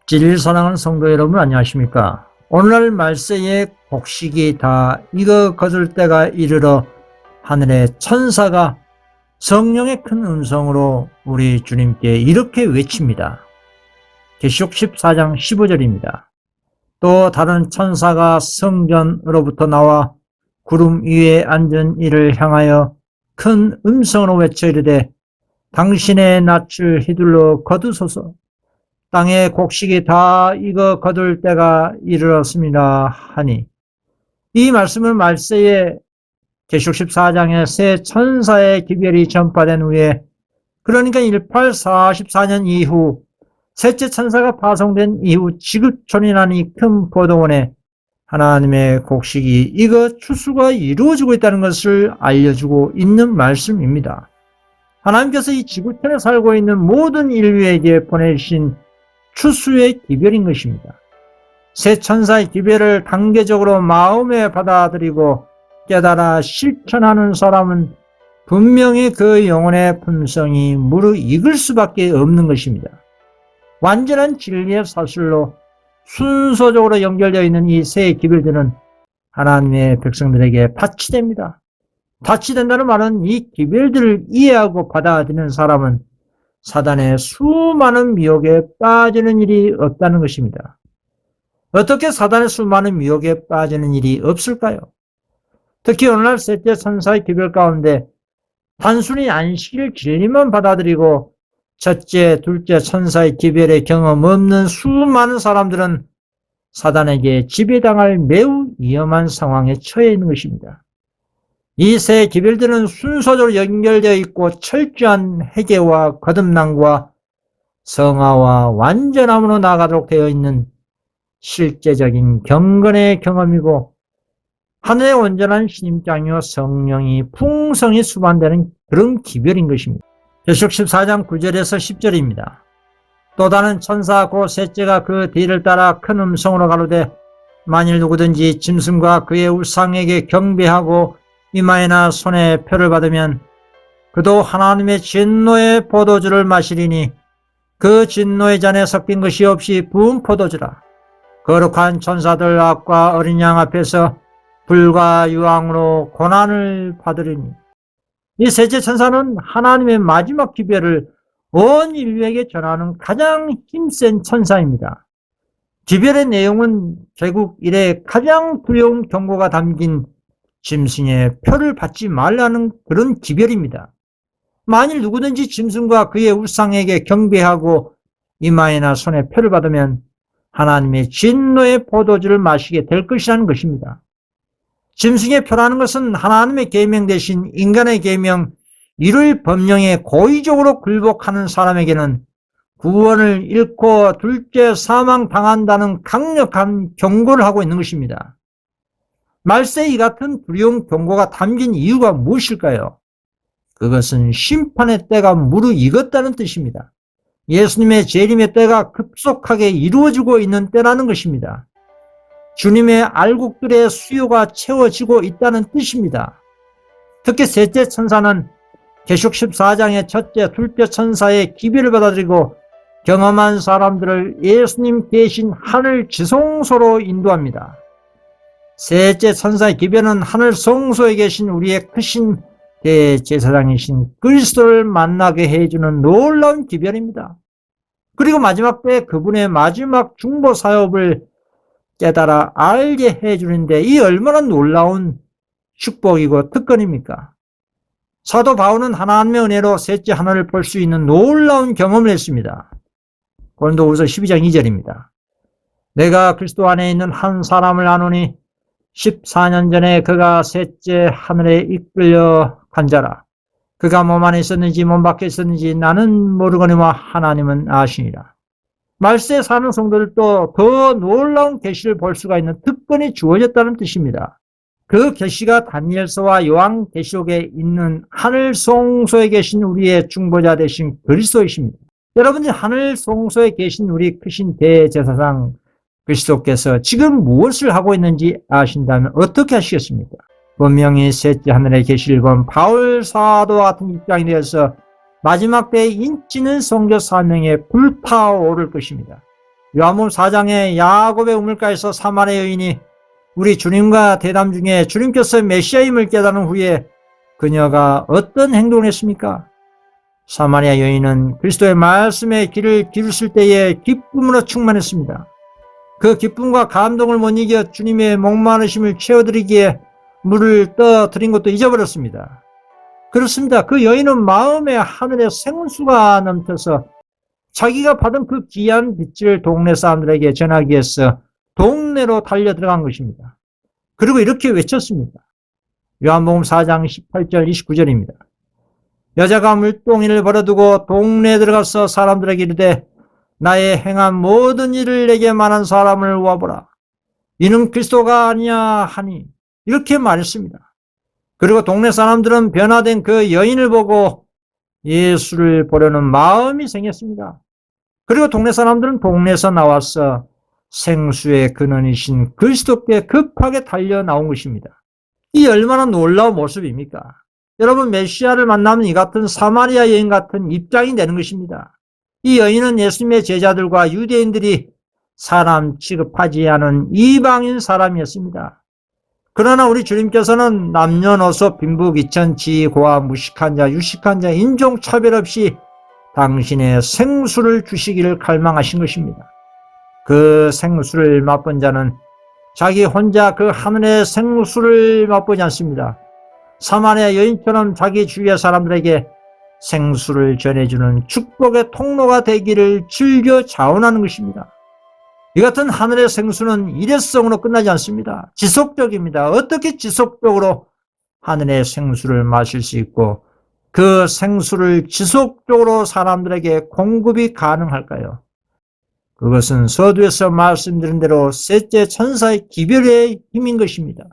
진리를 사랑하는 성도 여러분, 안녕하십니까? 오늘날 말세에 곡식이 다 익어 거둘 때가 이르러 하늘의 천사가 성령의 큰 음성으로 우리 주님께 이렇게 외칩니다. 계시록 14장 15절입니다. 또 다른 천사가 성전으로부터 나와 구름 위에 앉은 이를 향하여 큰 음성으로 외쳐 이르되, 당신의 낯을 휘둘러 거두소서. 땅의 곡식이 다 익어 거둘 때가 이르렀습니다 하니, 이 말씀은 말세에 계시록 14장에 새 천사의 기별이 전파된 후에, 그러니까 1844년 이후 셋째 천사가 파송된 이후 지구촌이 난 이 큰 포도원에 하나님의 곡식이 익어 추수가 이루어지고 있다는 것을 알려주고 있는 말씀입니다. 하나님께서 이 지구촌에 살고 있는 모든 인류에게 보내주신 추수의 기별인 것입니다. 새 천사의 기별을 단계적으로 마음에 받아들이고 깨달아 실천하는 사람은 분명히 그 영혼의 품성이 무르익을 수밖에 없는 것입니다. 완전한 진리의 사실로 순서적으로 연결되어 있는 이 새 기별들은 하나님의 백성들에게 파치됩니다. 파치된다는 말은 이 기별들을 이해하고 받아들이는 사람은 사단의 수많은 미혹에 빠지는 일이 없다는 것입니다. 어떻게 사단의 수많은 미혹에 빠지는 일이 없을까요? 특히 오늘날 셋째 천사의 기별 가운데 단순히 안식일 진리만 받아들이고 첫째, 둘째 천사의 기별의 경험 없는 수많은 사람들은 사단에게 지배당할 매우 위험한 상황에 처해 있는 것입니다. 이 세 기별들은 순서적으로 연결되어 있고 철저한 회개와 거듭남과 성화와 완전함으로 나아가도록 되어 있는 실제적인 경건의 경험이고, 하늘의 온전한 신임장이요 성령이 풍성히 수반되는 그런 기별인 것입니다. 계시록 14장 9절에서 10절입니다. 또 다른 천사 곧 셋째가 그 뒤를 따라 큰 음성으로 가로되, 만일 누구든지 짐승과 그의 우상에게 경배하고 이마에나 손에 표를 받으면 그도 하나님의 진노의 포도주를 마시리니 그 진노의 잔에 섞인 것이 없이 부은 포도주라. 거룩한 천사들 앞과 어린 양 앞에서 불과 유황으로 고난을 받으리니. 이 셋째 천사는 하나님의 마지막 기별을 온 인류에게 전하는 가장 힘센 천사입니다. 기별의 내용은 개국 이래 가장 두려운 경고가 담긴 짐승의 표를 받지 말라는 그런 기별입니다. 만일 누구든지 짐승과 그의 우상에게 경배하고 이마에나 손에 표를 받으면 하나님의 진노의 포도주를 마시게 될 것이라는 것입니다. 짐승의 표라는 것은 하나님의 계명 대신 인간의 계명, 이를 법령에 고의적으로 굴복하는 사람에게는 구원을 잃고 둘째 사망당한다는 강력한 경고를 하고 있는 것입니다. 말세에 이 같은 두려운 경고가 담긴 이유가 무엇일까요? 그것은 심판의 때가 무르익었다는 뜻입니다. 예수님의 재림의 때가 급속하게 이루어지고 있는 때라는 것입니다. 주님의 알곡들의 수요가 채워지고 있다는 뜻입니다. 특히 셋째 천사는 계시록 14장의 첫째, 둘째 천사의 기별을 받아들이고 경험한 사람들을 예수님 계신 하늘 지성소로 인도합니다. 셋째 천사의 기별은 하늘 성소에 계신 우리의 크신 대제사장이신 그리스도를 만나게 해주는 놀라운 기별입니다. 그리고 마지막 때 그분의 마지막 중보 사역을 깨달아 알게 해주는데, 이 얼마나 놀라운 축복이고 특권입니까? 사도 바울은 하나님의 은혜로 셋째 하늘을 볼 수 있는 놀라운 경험을 했습니다. 고린도후서 12장 2절입니다. 내가 그리스도 안에 있는 한 사람을 아노니 14년 전에 그가 셋째 하늘에 이끌려 간 자라. 그가 몸 안에 있었는지 몸 밖에 있었는지 나는 모르거니와 하나님은 아시니라. 말세에 사는 성도들도 더 놀라운 계시를 볼 수가 있는 특권이 주어졌다는 뜻입니다. 그 계시가 다니엘서와 요한계시록에 있는 하늘 성소에 계신 우리의 중보자 되신 그리스도이십니다. 여러분이 하늘 성소에 계신 우리 크신 대제사장 그리스도께서 지금 무엇을 하고 있는지 아신다면 어떻게 하시겠습니까? 분명히 셋째 하늘에 계실 건 바울 사도와 같은 입장이 되어서 마지막 때에 인치는 선교 사명에 불타오를 것입니다. 요한복음 4장의 야곱의 우물가에서 사마리아 여인이 우리 주님과 대담 중에 주님께서 메시아임을 깨달은 후에 그녀가 어떤 행동을 했습니까? 사마리아 여인은 그리스도의 말씀에 귀를 기울였을 때에 기쁨으로 충만했습니다. 그 기쁨과 감동을 못 이겨 주님의 목마르심을 채워드리기에 물을 떠드린 것도 잊어버렸습니다. 그렇습니다. 그 여인은 마음에 하늘의 생수가 넘쳐서 자기가 받은 그 귀한 빛을 동네 사람들에게 전하기 위해서 동네로 달려 들어간 것입니다. 그리고 이렇게 외쳤습니다. 요한복음 4장 18절 29절입니다. 여자가 물동이를 버려두고 동네에 들어가서 사람들에게 이르되 나의 행한 모든 일을 내게 말한 사람을 와보라. 이는 그리스도가 아니냐 하니 이렇게 말했습니다. 그리고 동네 사람들은 변화된 그 여인을 보고 예수를 보려는 마음이 생겼습니다. 그리고 동네 사람들은 동네에서 나와서 생수의 근원이신 그리스도께 급하게 달려 나온 것입니다. 이 얼마나 놀라운 모습입니까? 여러분, 메시아를 만나면 이 같은 사마리아 여인 같은 입장이 되는 것입니다. 이 여인은 예수님의 제자들과 유대인들이 사람 취급하지 않은 이방인 사람이었습니다. 그러나 우리 주님께서는 남녀노소 빈부귀천 지고와 무식한 자 유식한 자 인종차별 없이 당신의 생수를 주시기를 갈망하신 것입니다. 그 생수를 맛본 자는 자기 혼자 그 하늘의 생수를 맛보지 않습니다. 사마리아 여인처럼 자기 주위의 사람들에게 생수를 전해주는 축복의 통로가 되기를 즐겨 자원하는 것입니다. 이 같은 하늘의 생수는 일회성으로 끝나지 않습니다. 지속적입니다. 어떻게 지속적으로 하늘의 생수를 마실 수 있고 그 생수를 지속적으로 사람들에게 공급이 가능할까요? 그것은 서두에서 말씀드린 대로 셋째 천사의 기별의 힘인 것입니다.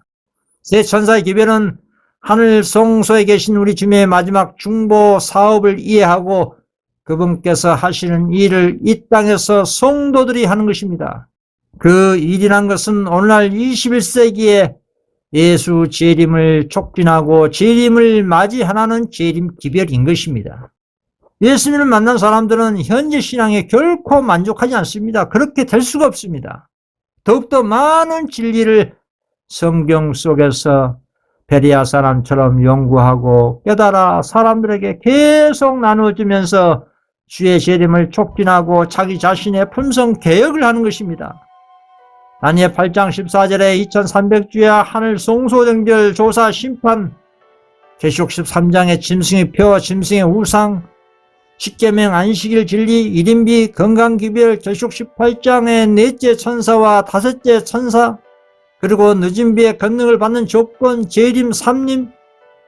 셋 천사의 기별은 하늘 성소에 계신 우리 주님의 마지막 중보 사업을 이해하고 그분께서 하시는 일을 이 땅에서 성도들이 하는 것입니다. 그 일이란 것은 오늘날 21세기에 예수 재림을 촉진하고 재림을 맞이하는 재림 기별인 것입니다. 예수님을 만난 사람들은 현재 신앙에 결코 만족하지 않습니다. 그렇게 될 수가 없습니다. 더욱더 많은 진리를 성경 속에서 베레아 사람처럼 연구하고 깨달아 사람들에게 계속 나누어주면서 주의 재림을 촉진하고 자기 자신의 품성 개혁을 하는 것입니다. 다니엘 8장 14절에 2300주야 하늘 송소정결 조사 심판, 계시록 13장의 짐승의 표 짐승의 우상, 십계명 안식일 진리 1인비 건강기별, 계시록 18장의 넷째 천사와 다섯째 천사, 그리고 늦은 비의 권능을 받는 조건, 재림, 삼림,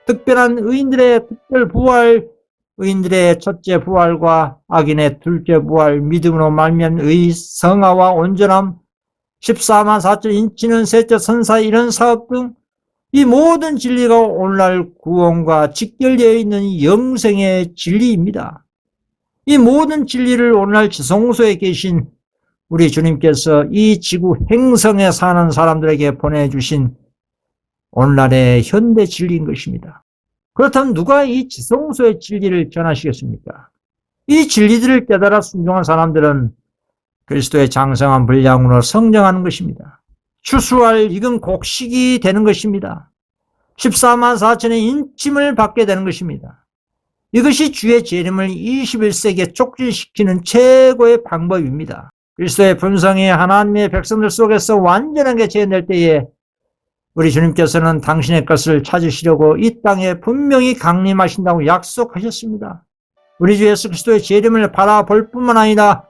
특별한 의인들의 특별 부활, 의인들의 첫째 부활과 악인의 둘째 부활, 믿음으로 말미암은 의, 성화와 온전함, 14만 4천 인치는 셋째 천사 이런 사업 등 이 모든 진리가 오늘날 구원과 직결되어 있는 영생의 진리입니다. 이 모든 진리를 오늘날 지성소에 계신 우리 주님께서 이 지구 행성에 사는 사람들에게 보내주신 오늘날의 현대 진리인 것입니다. 그렇다면 누가 이 지성소의 진리를 전하시겠습니까? 이 진리들을 깨달아 순종한 사람들은 그리스도의 장성한 분량으로 성장하는 것입니다. 추수할 익은 곡식이 되는 것입니다. 14만 4천의 인침을 받게 되는 것입니다. 이것이 주의 재림을 21세기에 촉진시키는 최고의 방법입니다. 그리스도의 분성이 하나님의 백성들 속에서 완전하게 재현될 때에 우리 주님께서는 당신의 것을 찾으시려고 이 땅에 분명히 강림하신다고 약속하셨습니다. 우리 주 예수 그리스도의 재림을 바라볼 뿐만 아니라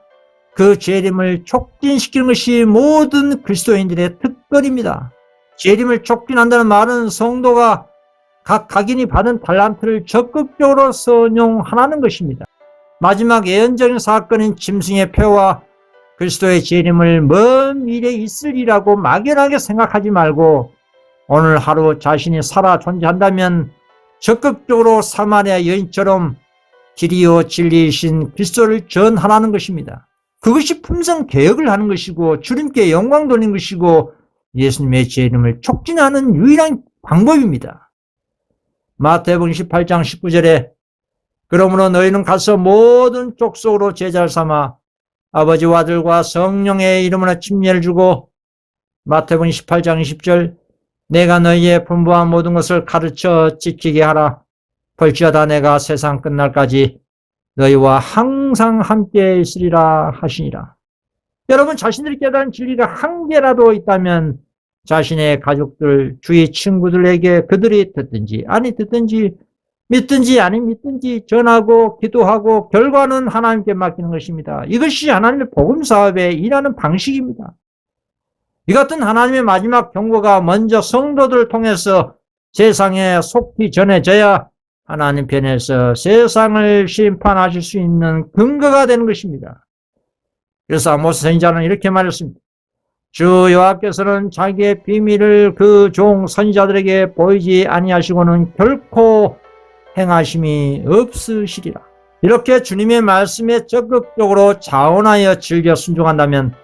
그 재림을 촉진시키는 것이 모든 그리스도인들의 특권입니다. 재림을 촉진한다는 말은 성도가 각 각인이 받은 달란트를 적극적으로 선용하라는 것입니다. 마지막 예언적인 사건인 짐승의 표와 그리스도의 재림을 먼 미래에 있으리라고 막연하게 생각하지 말고 오늘 하루 자신이 살아 존재한다면 적극적으로 사마리아 여인처럼 길이요 진리이신 그리스도를 전하라는 것입니다. 그것이 품성 개혁을 하는 것이고 주님께 영광 돌리는 것이고 예수님의 재림을 촉진하는 유일한 방법입니다. 마태복음 18장 19절에 그러므로 너희는 가서 모든 족속으로 제자를 삼아 아버지와 아들과 성령의 이름으로 침례를 주고 마태복음 18장 20절 내가 너희의 분부한 모든 것을 가르쳐 지키게 하라. 볼지어다 내가 세상 끝날까지 너희와 항상 함께 있으리라 하시니라. 여러분 자신들이 깨달은 진리가 한 개라도 있다면 자신의 가족들, 주위 친구들에게 그들이 듣든지 아니 듣든지 믿든지 아니 믿든지 전하고 기도하고 결과는 하나님께 맡기는 것입니다. 이것이 하나님의 복음사업에 일하는 방식입니다. 이 같은 하나님의 마지막 경고가 먼저 성도들을 통해서 세상에 속히 전해져야 하나님 편에서 세상을 심판하실 수 있는 근거가 되는 것입니다. 그래서 아모스 선지자는 이렇게 말했습니다. 주 여호와께서는 자기의 비밀을 그 종 선지자들에게 보이지 아니하시고는 결코 행하심이 없으시리라. 이렇게 주님의 말씀에 적극적으로 자원하여 즐겨 순종한다면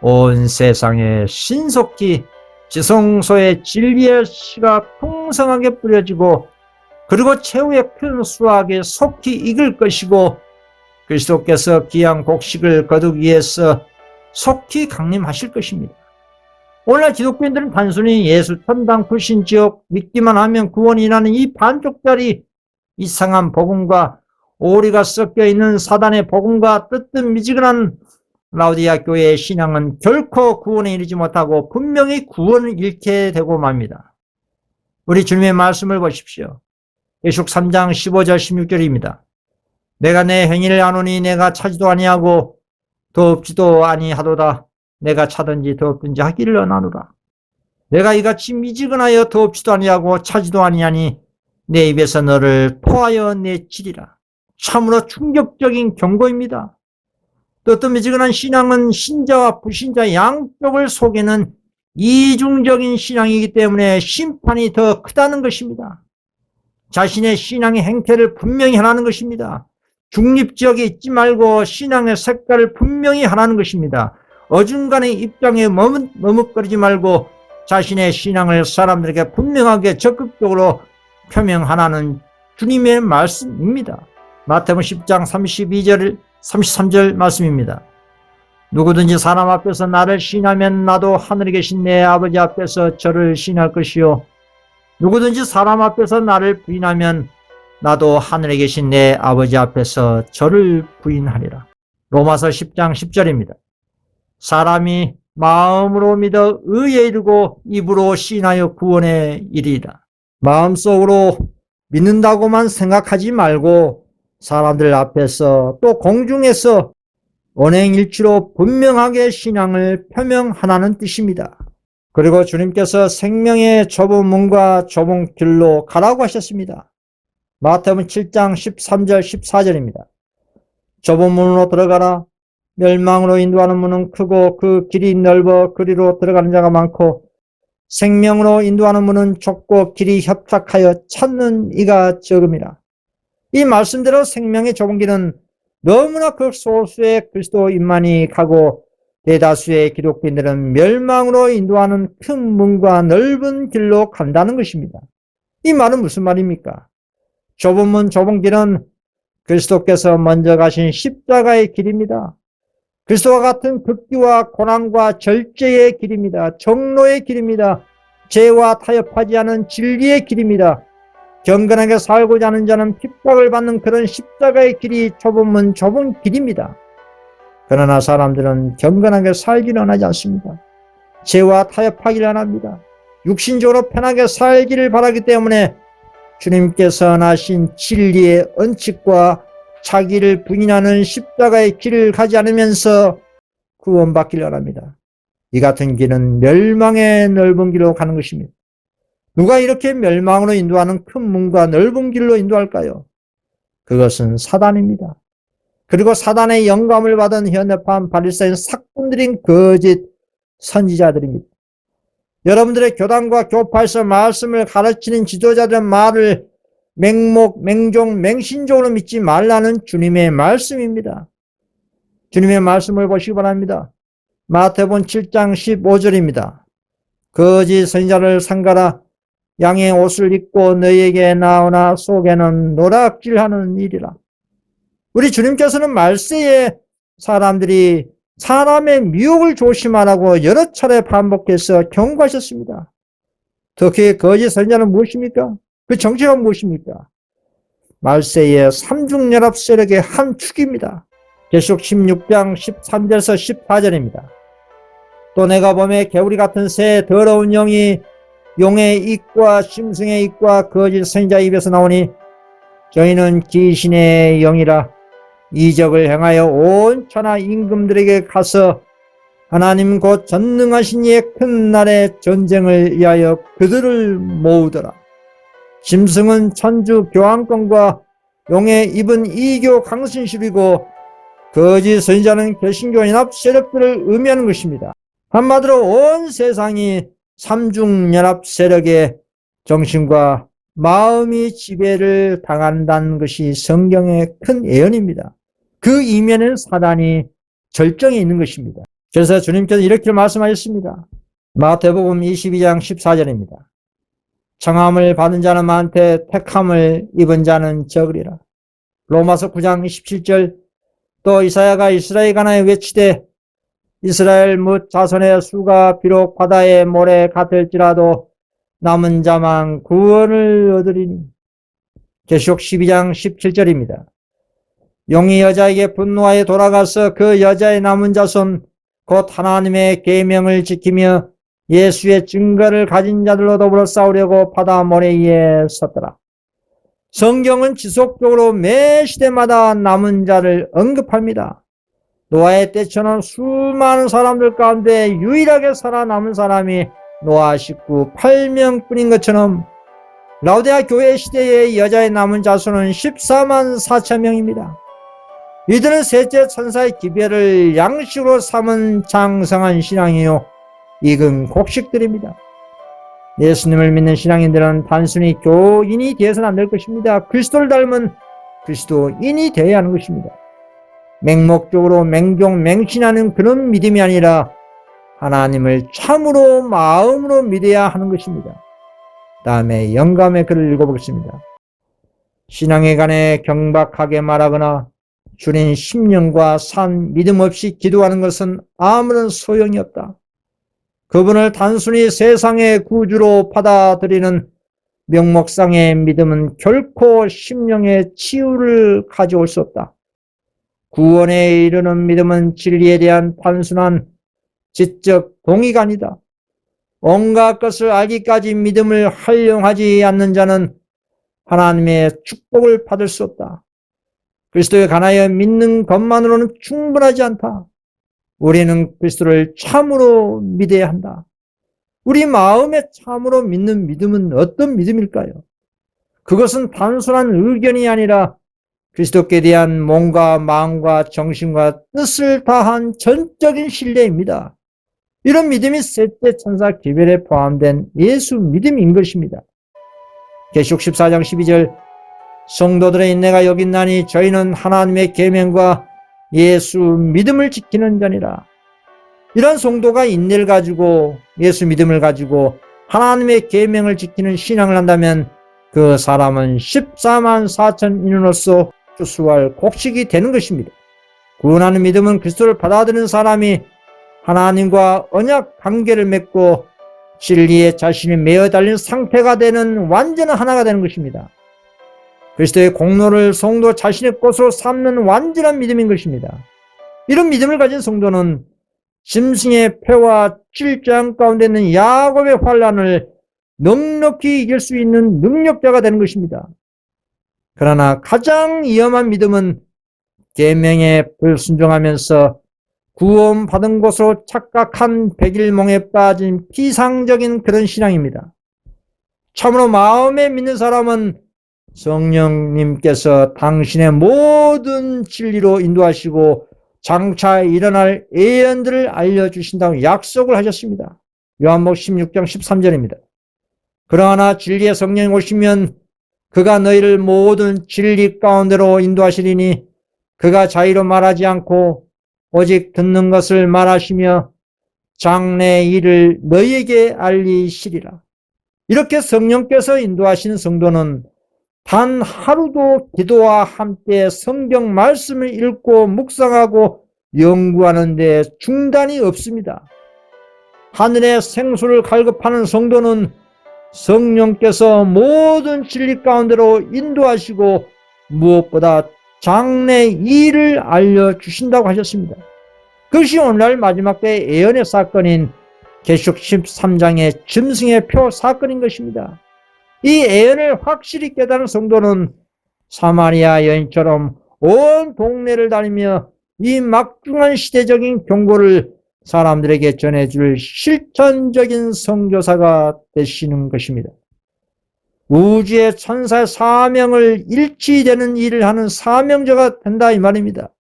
온 세상에 신속히 지성소의 진리의 씨가 풍성하게 뿌려지고 그리고 최후의 큰 수확에 속히 익을 것이고 그리스도께서 귀한 곡식을 거두기 위해서 속히 강림하실 것입니다. 오늘날 기독교인들은 단순히 예수 천당 불신지역 믿기만 하면 구원이라는 이 반쪽짜리 이상한 복음과 오리가 섞여 있는 사단의 복음과 뜨뜻미지근한 라오디아 교회의 신앙은 결코 구원에 이르지 못하고 분명히 구원을 잃게 되고 맙니다. 우리 주님의 말씀을 보십시오. 계시록 3장 15절 16절입니다. 내가 내 행위를 아노니 내가 차지도 아니하고 덥지도 아니하도다. 내가 차든지 덥든지 하기를 원하노라. 내가 이같이 미지근하여 덥지도 아니하고 차지도 아니하니 내 입에서 너를 토하여 내치리라. 참으로 충격적인 경고입니다. 뜨뜻미지근한 신앙은 신자와 불신자 양쪽을 속이는 이중적인 신앙이기 때문에 심판이 더 크다는 것입니다. 자신의 신앙의 행태를 분명히 하라는 것입니다. 중립지역에 있지 말고 신앙의 색깔을 분명히 하라는 것입니다. 어중간의 입장에 머뭇거리지 말고 자신의 신앙을 사람들에게 분명하게 적극적으로 표명하라는 주님의 말씀입니다. 마태복음 10장 32절 33절 말씀입니다. 누구든지 사람 앞에서 나를 시인하면 나도 하늘에 계신 내 아버지 앞에서 저를 시인할 것이요 누구든지 사람 앞에서 나를 부인하면 나도 하늘에 계신 내 아버지 앞에서 저를 부인하리라. 로마서 10장 10절입니다. 사람이 마음으로 믿어 의에 이르고 입으로 시인하여 구원에 이르리라. 마음속으로 믿는다고만 생각하지 말고 사람들 앞에서 또 공중에서 언행일치로 분명하게 신앙을 표명하라는 뜻입니다. 그리고 주님께서 생명의 좁은 문과 좁은 길로 가라고 하셨습니다. 마태복음 7장 13절 14절입니다. 좁은 문으로 들어가라. 멸망으로 인도하는 문은 크고 그 길이 넓어 그리로 들어가는 자가 많고 생명으로 인도하는 문은 좁고 길이 협착하여 찾는 이가 적음이라. 이 말씀대로 생명의 좁은 길은 너무나 극소수의 그리스도인만이 가고 대다수의 기독교인들은 멸망으로 인도하는 큰 문과 넓은 길로 간다는 것입니다. 이 말은 무슨 말입니까? 좁은 문, 좁은 길은 그리스도께서 먼저 가신 십자가의 길입니다. 그리스도와 같은 극기와 고난과 절제의 길입니다. 정로의 길입니다. 죄와 타협하지 않은 진리의 길입니다. 경건하게 살고자 하는 자는 핍박을 받는 그런 십자가의 길이 좁은 문, 좁은 길입니다. 그러나 사람들은 경건하게 살기를 원하지 않습니다. 죄와 타협하기를 원합니다. 육신적으로 편하게 살기를 바라기 때문에 주님께서 하신 진리의 언칙과 자기를 부인하는 십자가의 길을 가지 않으면서 구원받기를 원합니다. 이 같은 길은 멸망의 넓은 길로 가는 것입니다. 누가 이렇게 멸망으로 인도하는 큰 문과 넓은 길로 인도할까요? 그것은 사단입니다. 그리고 사단의 영감을 받은 현대판 바리새인 삭군들인 거짓 선지자들입니다. 여러분들의 교단과 교파에서 말씀을 가르치는 지도자들의 말을 맹목, 맹종, 맹신적으로 믿지 말라는 주님의 말씀입니다. 주님의 말씀을 보시기 바랍니다. 마태복음 7장 15절입니다. 거짓 선지자를 삼가라. 양의 옷을 입고 너희에게 나오나 속에는 노략질하는 일이라. 우리 주님께서는 말세에 사람들이 사람의 미혹을 조심하라고 여러 차례 반복해서 경고하셨습니다. 특히 거짓 선지자는 무엇입니까? 그 정체가 무엇입니까? 말세의 삼중연합 세력의 한 축입니다. 계시록 16장 13절에서 14절입니다. 또 내가 보매 개구리 같은 새 더러운 영이 용의 입과 짐승의 입과 거짓 선지자 입에서 나오니 저희는 귀신의 영이라 이적을 행하여 온 천하 임금들에게 가서 하나님 곧 전능하신 이의 큰 날의 전쟁을 위하여 그들을 모으더라. 짐승은 천주 교황권과 용의 입은 이교 강신실이고 거짓 선지자는 개신교 연합 세력들을 의미하는 것입니다. 한마디로 온 세상이 삼중연합 세력의 정신과 마음이 지배를 당한다는 것이 성경의 큰 예언입니다. 그 이면에는 사단이 절정에 있는 것입니다. 그래서 주님께서 이렇게 말씀하셨습니다. 마태복음 22장 14절입니다. 청함을 받은 자는 많되 택함을 입은 자는 적으리라. 로마서 9장 27절 또 이사야가 이스라엘 가나에 외치되 이스라엘 뭇 자손의 수가 비록 바다의 모래 같을지라도 남은 자만 구원을 얻으리니. 계시록 12장 17절입니다. 용이 여자에게 분노하여 돌아가서 그 여자의 남은 자손 곧 하나님의 계명을 지키며 예수의 증거를 가진 자들로 더불어 싸우려고 바다 모래 위에 섰더라. 성경은 지속적으로 매 시대마다 남은 자를 언급합니다. 노아의 때처럼 수많은 사람들 가운데 유일하게 살아남은 사람이 노아 식구 8명뿐인 것처럼 라오디아 교회 시대의 여자의 남은 자수는 14만 4천 명입니다. 이들은 셋째 천사의 기별을 양식으로 삼은 장성한 신앙이요 익은 곡식들입니다. 예수님을 믿는 신앙인들은 단순히 교인이 되어서는 안 될 것입니다. 그리스도를 닮은 그리스도인이 되어야 하는 것입니다. 맹목적으로 맹종맹신하는 그런 믿음이 아니라 하나님을 참으로 마음으로 믿어야 하는 것입니다. 다음에 영감의 글을 읽어보겠습니다. 신앙에 관해 경박하게 말하거나 줄인 심령과 산 믿음 없이 기도하는 것은 아무런 소용이 없다. 그분을 단순히 세상의 구주로 받아들이는 명목상의 믿음은 결코 심령의 치유를 가져올 수 없다. 구원에 이르는 믿음은 진리에 대한 단순한 지적 동의가 아니다. 온갖 것을 알기까지 믿음을 활용하지 않는 자는 하나님의 축복을 받을 수 없다. 그리스도에 관하여 믿는 것만으로는 충분하지 않다. 우리는 그리스도를 참으로 믿어야 한다. 우리 마음에 참으로 믿는 믿음은 어떤 믿음일까요? 그것은 단순한 의견이 아니라 그리스도께 대한 몸과 마음과 정신과 뜻을 다한 전적인 신뢰입니다. 이런 믿음이 셋째 천사 기별에 포함된 예수 믿음인 것입니다. 계시록 14장 12절 성도들의 인내가 여기 있나니 저희는 하나님의 계명과 예수 믿음을 지키는 자니라. 이런 성도가 인내를 가지고 예수 믿음을 가지고 하나님의 계명을 지키는 신앙을 한다면 그 사람은 14만 4천 인으로서 추수할 곡식이 되는 것입니다. 구원하는 믿음은 그리스도를 받아들이는 사람이 하나님과 언약 관계를 맺고 진리에 자신이 매어 달린 상태가 되는 완전한 하나가 되는 것입니다. 그리스도의 공로를 성도 자신의 것으로 삼는 완전한 믿음인 것입니다. 이런 믿음을 가진 성도는 짐승의 패와 질장 가운데 있는 야곱의 환난을 넉넉히 이길 수 있는 능력자가 되는 것입니다. 그러나 가장 위험한 믿음은 계명에 불순종하면서 구원받은 것으로 착각한 백일몽에 빠진 피상적인 그런 신앙입니다. 참으로 마음에 믿는 사람은 성령님께서 당신의 모든 진리로 인도하시고 장차 일어날 예언들을 알려주신다고 약속을 하셨습니다. 요한복음 16장 13절입니다. 그러나 진리의 성령이 오시면 그가 너희를 모든 진리 가운데로 인도하시리니 그가 자의로 말하지 않고 오직 듣는 것을 말하시며 장래 일을 너희에게 알리시리라. 이렇게 성령께서 인도하시는 성도는 단 하루도 기도와 함께 성경 말씀을 읽고 묵상하고 연구하는 데 중단이 없습니다. 하늘의 생수를 갈급하는 성도는 성령께서 모든 진리 가운데로 인도하시고 무엇보다 장래 일을 알려주신다고 하셨습니다. 그것이 오늘날 마지막 때의 예언의 사건인 계시록 13장의 짐승의 표 사건인 것입니다. 이 예언을 확실히 깨달은 성도는 사마리아 여인처럼 온 동네를 다니며 이 막중한 시대적인 경고를 사람들에게 전해줄 실천적인 선교사가 되시는 것입니다. 우주의 천사의 사명을 일치되는 일을 하는 사명자가 된다 이 말입니다.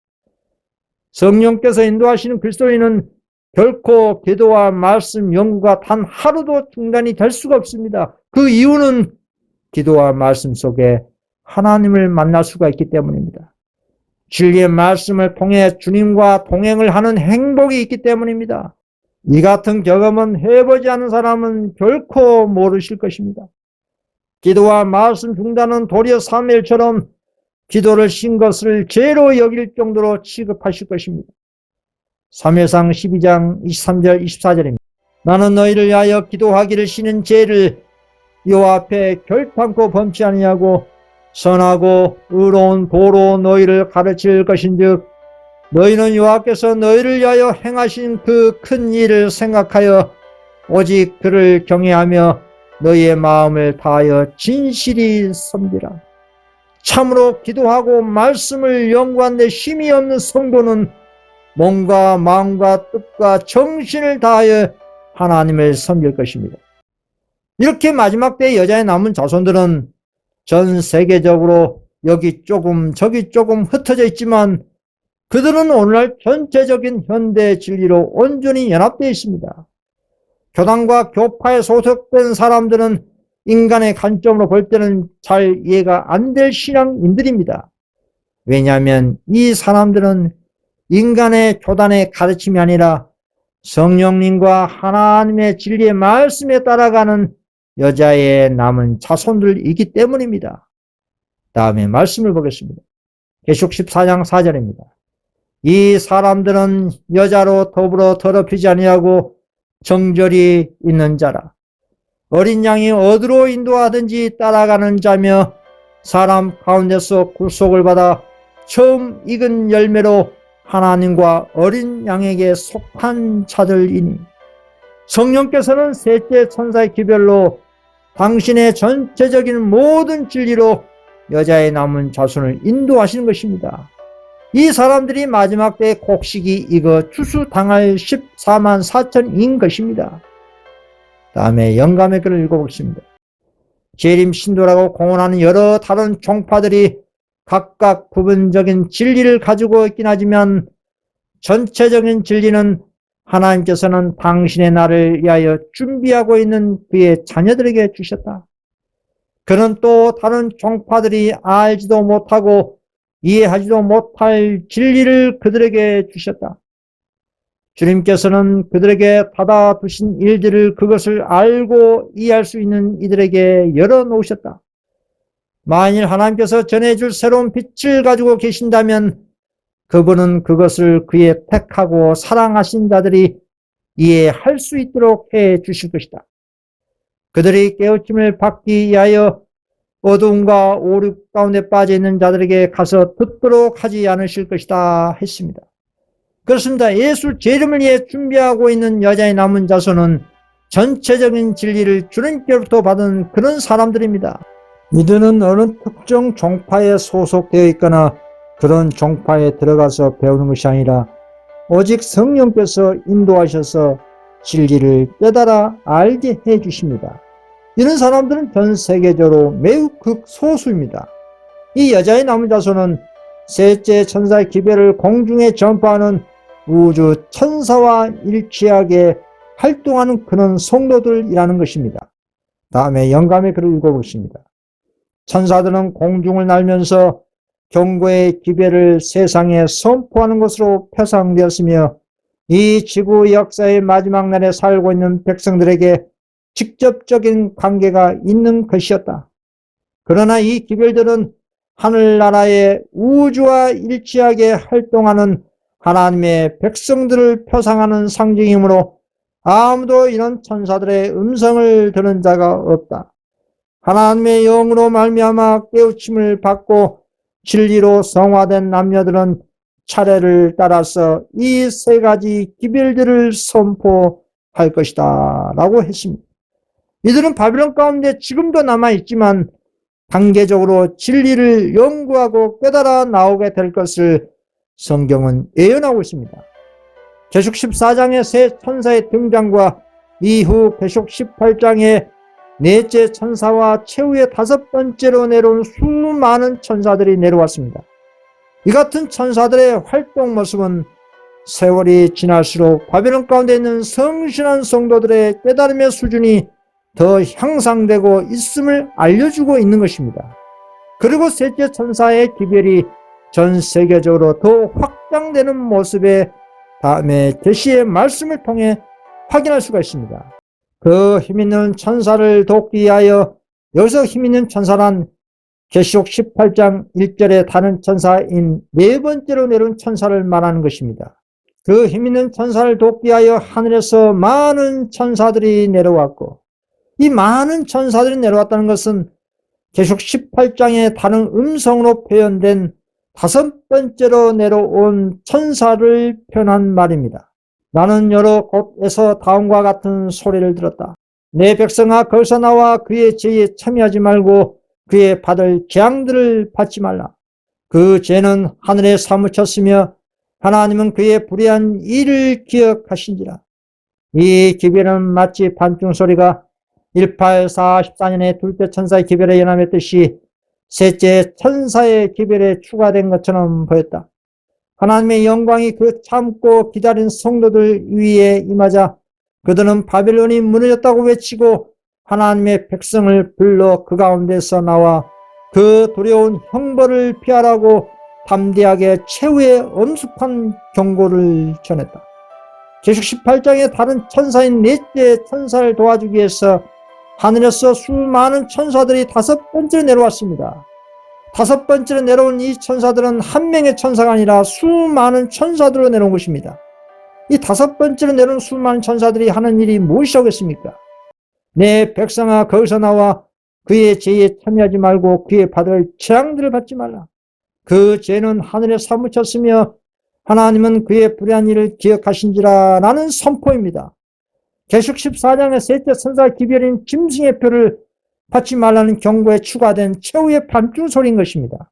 성령께서 인도하시는 그리스도인은 결코 기도와 말씀 연구가 단 하루도 중단이 될 수가 없습니다. 그 이유는 기도와 말씀 속에 하나님을 만날 수가 있기 때문입니다. 진리의 말씀을 통해 주님과 동행을 하는 행복이 있기 때문입니다. 이 같은 경험은 해보지 않은 사람은 결코 모르실 것입니다. 기도와 말씀 중단은 도리어 사무엘처럼 기도를 신 것을 죄로 여길 정도로 취급하실 것입니다. 사무엘상 12장 23절 24절입니다. 나는 너희를 위하여 기도하기를 쉬는 죄를 여호와 앞에 결탄코 범치 아니하고 선하고 의로운 도로 너희를 가르칠 것인즉 너희는 여호와께서 너희를 위하여 행하신 그 큰 일을 생각하여 오직 그를 경외하며 너희의 마음을 다하여 진실이 섬기라. 참으로 기도하고 말씀을 연구하는 데 힘이 없는 성도는 몸과 마음과 뜻과 정신을 다하여 하나님을 섬길 것입니다. 이렇게 마지막 때의 여자의 남은 자손들은 전 세계적으로 여기 조금 저기 조금 흩어져 있지만 그들은 오늘날 전체적인 현대 진리로 온전히 연합되어 있습니다. 교단과 교파에 소속된 사람들은 인간의 관점으로 볼 때는 잘 이해가 안 될 신앙인들입니다. 왜냐하면 이 사람들은 인간의 교단의 가르침이 아니라 성령님과 하나님의 진리의 말씀에 따라가는 여자의 남은 자손들이기 때문입니다. 다음에 말씀을 보겠습니다. 계시록 14장 4절입니다. 이 사람들은 여자로 더불어 더럽히지 아니하고 정절이 있는 자라. 어린 양이 어디로 인도하든지 따라가는 자며 사람 가운데서 구속을 받아 처음 익은 열매로 하나님과 어린 양에게 속한 자들이니 성령께서는 셋째 천사의 기별로 당신의 전체적인 모든 진리로 여자의 남은 자손을 인도하시는 것입니다. 이 사람들이 마지막 때의 곡식이 익어 추수당할 14만 4천인 것입니다. 다음에 영감의 글을 읽어보겠습니다. 재림 신도라고 공언하는 여러 다른 종파들이 각각 부분적인 진리를 가지고 있긴 하지만 전체적인 진리는 하나님께서는 당신의 날을 위하여 준비하고 있는 그의 자녀들에게 주셨다. 그는 또 다른 종파들이 알지도 못하고 이해하지도 못할 진리를 그들에게 주셨다. 주님께서는 그들에게 받아두신 일들을 그것을 알고 이해할 수 있는 이들에게 열어놓으셨다. 만일 하나님께서 전해줄 새로운 빛을 가지고 계신다면 그분은 그것을 그의 택하고 사랑하신 자들이 이해할 수 있도록 해 주실 것이다. 그들이 깨우침을 받기 위하여 어두움과 오륙 가운데 빠져있는 자들에게 가서 듣도록 하지 않으실 것이다 했습니다. 그렇습니다. 예수 재림을 위해 준비하고 있는 여자의 남은 자손은 전체적인 진리를 주님께로부터 받은 그런 사람들입니다. 이들은 어느 특정 종파에 소속되어 있거나 그런 종파에 들어가서 배우는 것이 아니라 오직 성령께서 인도하셔서 진리를 깨달아 알게 해 주십니다. 이런 사람들은 전 세계적으로 매우 극소수입니다. 이 여자의 남은 자손은 셋째 천사의 기별을 공중에 전파하는 우주 천사와 일치하게 활동하는 그런 성도들이라는 것입니다. 다음에 영감의 글을 읽어보겠습니다. 천사들은 공중을 날면서 경고의 기별을 세상에 선포하는 것으로 표상되었으며 이 지구 역사의 마지막 날에 살고 있는 백성들에게 직접적인 관계가 있는 것이었다. 그러나 이 기별들은 하늘나라의 우주와 일치하게 활동하는 하나님의 백성들을 표상하는 상징이므로 아무도 이런 천사들의 음성을 들은 자가 없다. 하나님의 영으로 말미암아 깨우침을 받고 진리로 성화된 남녀들은 차례를 따라서 이 세 가지 기별들을 선포할 것이다 라고 했습니다. 이들은 바벨론 가운데 지금도 남아있지만 단계적으로 진리를 연구하고 깨달아 나오게 될 것을 성경은 예언하고 있습니다. 계시록 14장의 새 천사의 등장과 이후 계시록 18장의 넷째 천사와 최후의 다섯 번째로 내려온 수많은 천사들이 내려왔습니다. 이 같은 천사들의 활동 모습은 세월이 지날수록 바벨론 가운데 있는 성실한 성도들의 깨달음의 수준이 더 향상되고 있음을 알려주고 있는 것입니다. 그리고 셋째 천사의 기별이 전 세계적으로 더 확장되는 모습에 다음에 계시의 말씀을 통해 확인할 수가 있습니다. 그 힘있는 천사를 돕기 위하여, 여기서 힘있는 천사란 계시록 18장 1절에 다른 천사인 네 번째로 내려온 천사를 말하는 것입니다. 그 힘있는 천사를 돕기 위하여 하늘에서 많은 천사들이 내려왔고, 이 많은 천사들이 내려왔다는 것은 계시록 18장에 다른 음성으로 표현된 다섯 번째로 내려온 천사를 표현한 말입니다. 나는 여러 곳에서 다음과 같은 소리를 들었다. 내 백성아, 거기서 나와 그의 죄에 참여하지 말고 그의 받을 재앙들을 받지 말라. 그 죄는 하늘에 사무쳤으며 하나님은 그의 불의한 일을 기억하신지라. 이 기별은 마치 반중 소리가 1844년에 둘째 천사의 기별에 연함했듯이 셋째 천사의 기별에 추가된 것처럼 보였다. 하나님의 영광이 그 참고 기다린 성도들 위에 임하자 그들은 바벨론이 무너졌다고 외치고 하나님의 백성을 불러 그 가운데서 나와 그 두려운 형벌을 피하라고 담대하게 최후의 엄숙한 경고를 전했다. 계시록 18장의 다른 천사인 넷째 천사를 도와주기 위해서 하늘에서 수많은 천사들이 다섯 번째로 내려왔습니다. 다섯 번째로 내려온 이 천사들은 한 명의 천사가 아니라 수많은 천사들로 내려온 것입니다. 이 다섯 번째로 내려온 수많은 천사들이 하는 일이 무엇이겠습니까? 내 백성아, 거기서 나와 그의 죄에 참여하지 말고 그의 받을 재앙들을 받지 말라. 그 죄는 하늘에 사무쳤으며 하나님은 그의 불의한 일을 기억하신지라 라는 선포입니다. 계시록 14장의 셋째 천사 기별인 짐승의 표를 받지 말라는 경고에 추가된 최후의 반중 소리인 것입니다.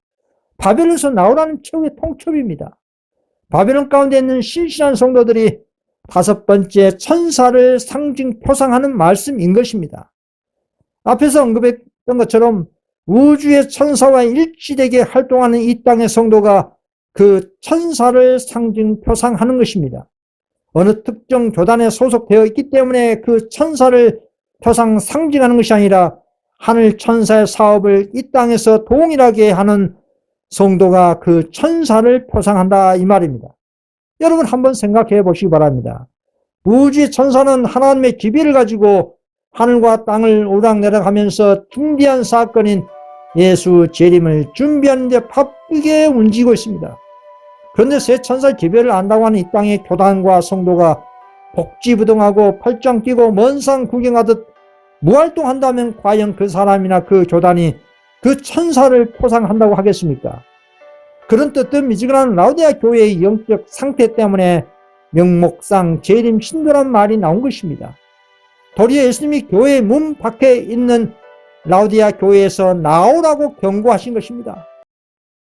바벨론에서 나오라는 최후의 통첩입니다. 바벨론 가운데 있는 신실한 성도들이 다섯 번째 천사를 상징 표상하는 말씀인 것입니다. 앞에서 언급했던 것처럼 우주의 천사와 일치되게 활동하는 이 땅의 성도가 그 천사를 상징 표상하는 것입니다. 어느 특정 교단에 소속되어 있기 때문에 그 천사를 표상 상징하는 것이 아니라 하늘 천사의 사업을 이 땅에서 동일하게 하는 성도가 그 천사를 표상한다 이 말입니다. 여러분 한번 생각해 보시기 바랍니다. 우주의 천사는 하나님의 기별을 가지고 하늘과 땅을 오락내락하면서 중대한 사건인 예수 재림을 준비하는 데 바쁘게 움직이고 있습니다. 그런데 새 천사의 기별을 안다고 하는 이 땅의 교단과 성도가 복지부동하고 팔짱 끼고 먼 산 구경하듯 무활동한다면 과연 그 사람이나 그 교단이 그 천사를 포상한다고 하겠습니까? 그런 뜨뜻미지근한 라오디아 교회의 영적 상태 때문에 명목상 재림 신도란 말이 나온 것입니다. 도리어 예수님이 교회의 문 밖에 있는 라오디아 교회에서 나오라고 경고하신 것입니다.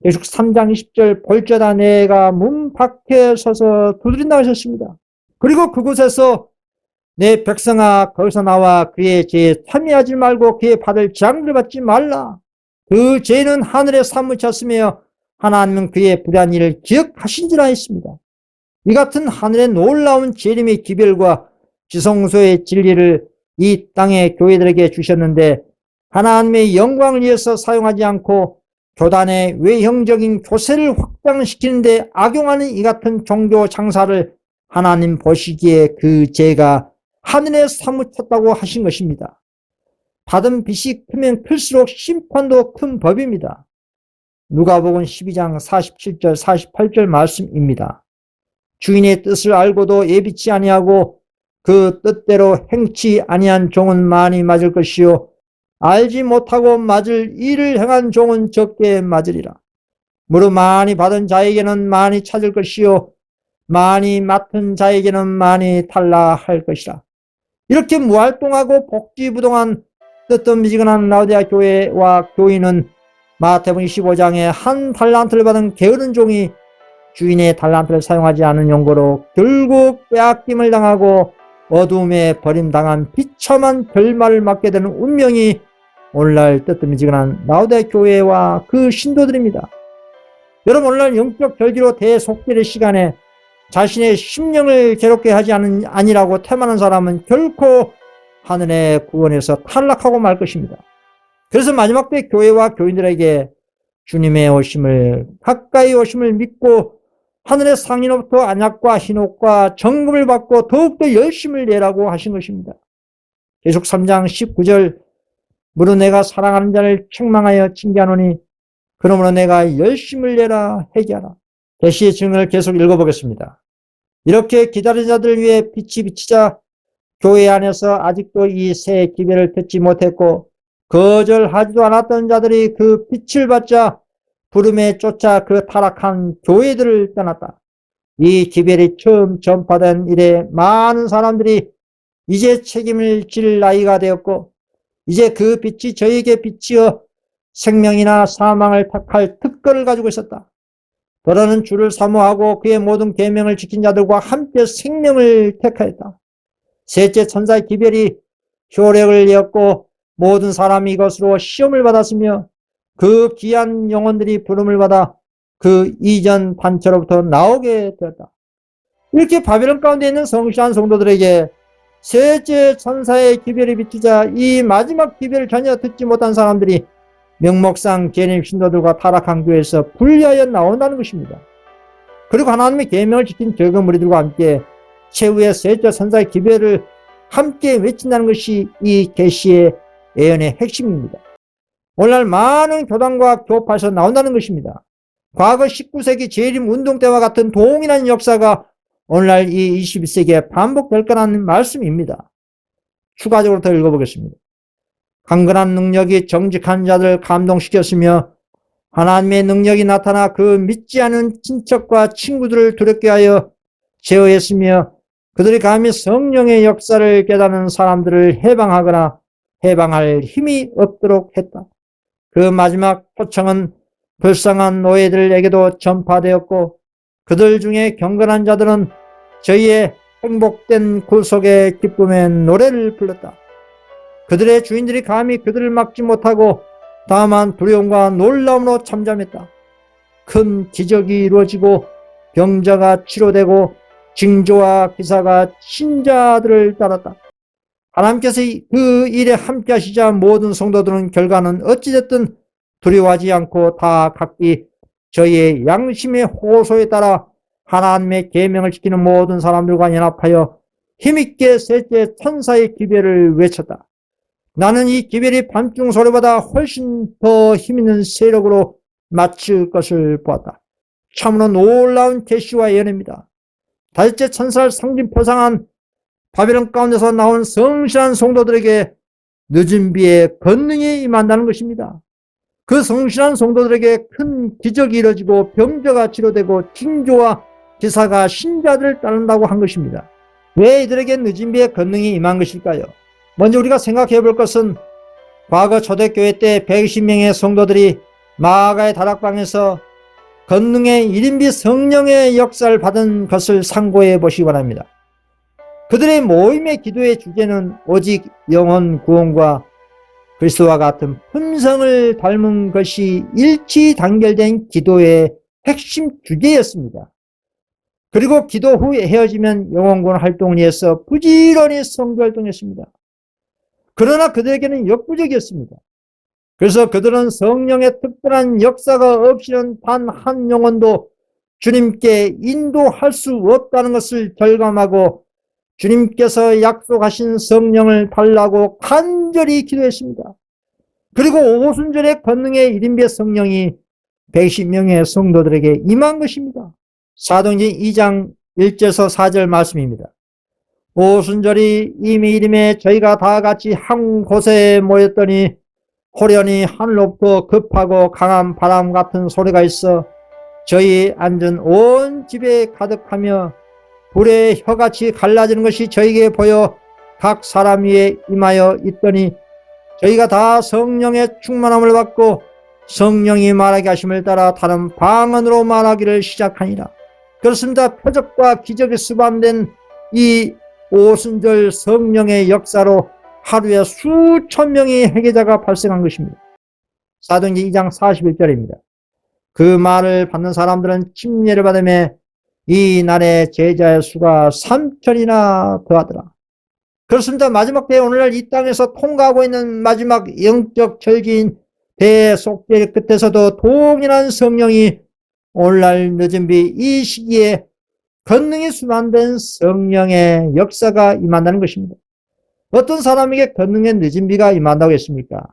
계시록 3장 20절 볼지어다 내가 문 밖에 서서 두드린다고 하셨습니다. 그리고 그곳에서 내 백성아 거기서 나와 그의 죄에 참여하지 말고 그의 받을 재앙을 받지 말라. 그 죄는 하늘에 사무쳤으며 하나님은 그의 불의한 일을 기억하신지라 했습니다. 이 같은 하늘의 놀라운 재림의 기별과 지성소의 진리를 이 땅의 교회들에게 주셨는데 하나님의 영광을 위해서 사용하지 않고 교단의 외형적인 교세를 확장시키는 데 악용하는 이 같은 종교 장사를 하나님 보시기에 그 죄가 하늘에 사무쳤다고 하신 것입니다. 받은 빚이 크면 클수록 심판도 큰 법입니다. 누가복음 12장 47절 48절 말씀입니다. 주인의 뜻을 알고도 예비치 아니하고 그 뜻대로 행치 아니한 종은 많이 맞을 것이요 알지 못하고 맞을 일을 행한 종은 적게 맞으리라. 무릇 많이 받은 자에게는 많이 찾을 것이요 많이 맡은 자에게는 많이 달라 할 것이라. 이렇게 무활동하고 복지부동한 뜨뜻미지근한 라오디아 교회와 교인은 마태복음 25장에 한 달란트를 받은 게으른 종이 주인의 달란트를 사용하지 않은 용도로 결국 빼앗김을 당하고 어두움에 버림당한 비참한 결말을 맞게 되는 운명이 오늘날 뜨뜻미지근한 라오디아 교회와 그 신도들입니다. 여러분, 오늘날 영적 절기로 대속죄의 시간에 자신의 심령을 괴롭게 하지 아니라고 태만한 사람은 결코 하늘의 구원에서 탈락하고 말 것입니다. 그래서 마지막 때 교회와 교인들에게 주님의 오심을 가까이 오심을 믿고 하늘의 상인으로부터 안약과 hin옥과 정금을 받고 더욱더 열심을 내라고 하신 것입니다. 계속 3장 19절 무릇 내가 사랑하는 자를 책망하여 징계하노니 그러므로 내가 열심을 내라 회개하라. 계시의 증언을 계속 읽어보겠습니다. 이렇게 기다리는 자들을 위해 빛이 비치자 교회 안에서 아직도 이 새 기별을 듣지 못했고 거절하지도 않았던 자들이 그 빛을 받자 부름에 쫓아 그 타락한 교회들을 떠났다. 이 기별이 처음 전파된 이래 많은 사람들이 이제 책임을 질 나이가 되었고 이제 그 빛이 저에게 비치어 생명이나 사망을 택할 특권을 가지고 있었다. 너는 주를 사모하고 그의 모든 계명을 지킨 자들과 함께 생명을 택하였다. 셋째 천사의 기별이 효력을 이었고 모든 사람이 이것으로 시험을 받았으며 그 귀한 영혼들이 부름을 받아 그 이전 단체로부터 나오게 되었다. 이렇게 바벨론 가운데 있는 성실한 성도들에게 셋째 천사의 기별이 비치자 이 마지막 기별을 전혀 듣지 못한 사람들이 명목상 재림 신도들과 타락한 교회에서 분리하여 나온다는 것입니다. 그리고 하나님의 계명을 지킨 적은 무리들과 함께 최후의 셋째 천사의 기별을 함께 외친다는 것이 이 계시의 예언의 핵심입니다. 오늘날 많은 교단과 교파에서 나온다는 것입니다. 과거 19세기 재림 운동 때와 같은 동일한 역사가 오늘날 이 21세기에 반복될 거라는 말씀입니다. 추가적으로 더 읽어보겠습니다. 강건한 능력이 정직한 자들을 감동시켰으며 하나님의 능력이 나타나 그 믿지 않은 친척과 친구들을 두렵게 하여 제어했으며 그들이 감히 성령의 역사를 깨닫는 사람들을 해방하거나 해방할 힘이 없도록 했다. 그 마지막 초청은 불쌍한 노예들에게도 전파되었고 그들 중에 경건한 자들은 저희의 행복된 구속의 기쁨의 노래를 불렀다. 그들의 주인들이 감히 그들을 막지 못하고 다만 두려움과 놀라움으로 잠잠했다. 큰 기적이 이루어지고 병자가 치료되고 징조와 기사가 신자들을 따랐다. 하나님께서 그 일에 함께 하시자 모든 성도들은 결과는 어찌됐든 두려워하지 않고 다 각기 저희의 양심의 호소에 따라 하나님의 계명을 지키는 모든 사람들과 연합하여 힘있게 셋째 천사의 기별을 외쳤다. 나는 이 기별이 밤중 소리보다 훨씬 더 힘있는 세력으로 맞출 것을 보았다. 참으로 놀라운 계시와 예언입니다. 다섯째 천사를 상징표상한 바벨론 가운데서 나온 성실한 성도들에게 늦은 비에 권능이 임한다는 것입니다. 그 성실한 성도들에게 큰 기적이 이루어지고 병자가 치료되고 징조와 기사가 신자들을 따른다고 한 것입니다. 왜 이들에게 늦은 비에 권능이 임한 것일까요? 먼저 우리가 생각해 볼 것은 과거 초대교회 때 120명의 성도들이 마가의 다락방에서 권능의 1인비 성령의 역사를 받은 것을 상고해 보시기 바랍니다. 그들의 모임의 기도의 주제는 오직 영혼 구원과 그리스도와 같은 품성을 닮은 것이 일치 단결된 기도의 핵심 주제였습니다. 그리고 기도 후에 헤어지면 영혼구원 활동을 위해서 부지런히 선교 활동했습니다. 그러나 그들에게는 역부족이었습니다. 그래서 그들은 성령의 특별한 역사가 없이는 단 한 영혼도 주님께 인도할 수 없다는 것을 절감하고 주님께서 약속하신 성령을 달라고 간절히 기도했습니다. 그리고 오순절의 권능의 1인배 성령이 110명의 성도들에게 임한 것입니다. 사도행전 2장 1절에서 4절 말씀입니다. 오순절이 이미 이름에 저희가 다 같이 한 곳에 모였더니 호련히 하늘로부터 급하고 강한 바람 같은 소리가 있어 저희 앉은 온 집에 가득하며 불의 혀같이 갈라지는 것이 저에게 보여 각 사람 위에 임하여 있더니 저희가 다 성령의 충만함을 받고 성령이 말하게 하심을 따라 다른 방언으로 말하기를 시작하니라. 그렇습니다. 표적과 기적이 수반된 이 오순절 성령의 역사로 하루에 수천 명의 회개자가 발생한 것입니다. 사도행전 2장 41절입니다. 그 말을 받는 사람들은 침례를 받으며 이 날에 제자의 수가 3천이나 더하더라. 그렇습니다. 마지막 때에 오늘날 이 땅에서 통과하고 있는 마지막 영적 절기인 대속죄 끝에서도 동일한 성령이 오늘날 늦은 비 이 시기에 권능이 수반된 성령의 역사가 임한다는 것입니다. 어떤 사람에게 권능의 늦은 비가 임한다고 했습니까?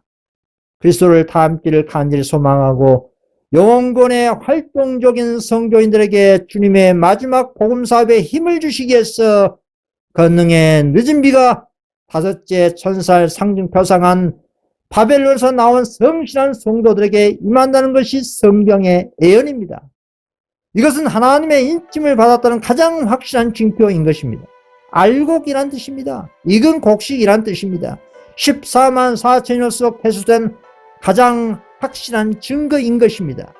그리스도를 닮기를 간절히 소망하고 영원권의 활동적인 성도인들에게 주님의 마지막 복음사업에 힘을 주시기 위해서 권능의 늦은 비가 다섯째 천사를 상징표상한 바벨론에서 나온 성실한 성도들에게 임한다는 것이 성경의 예언입니다. 이것은 하나님의 인침을 받았다는 가장 확실한 징표인 것입니다. 알곡이란 뜻입니다. 익은 곡식이란 뜻입니다. 14만 4천여석 회수된 가장 확실한 증거인 것입니다.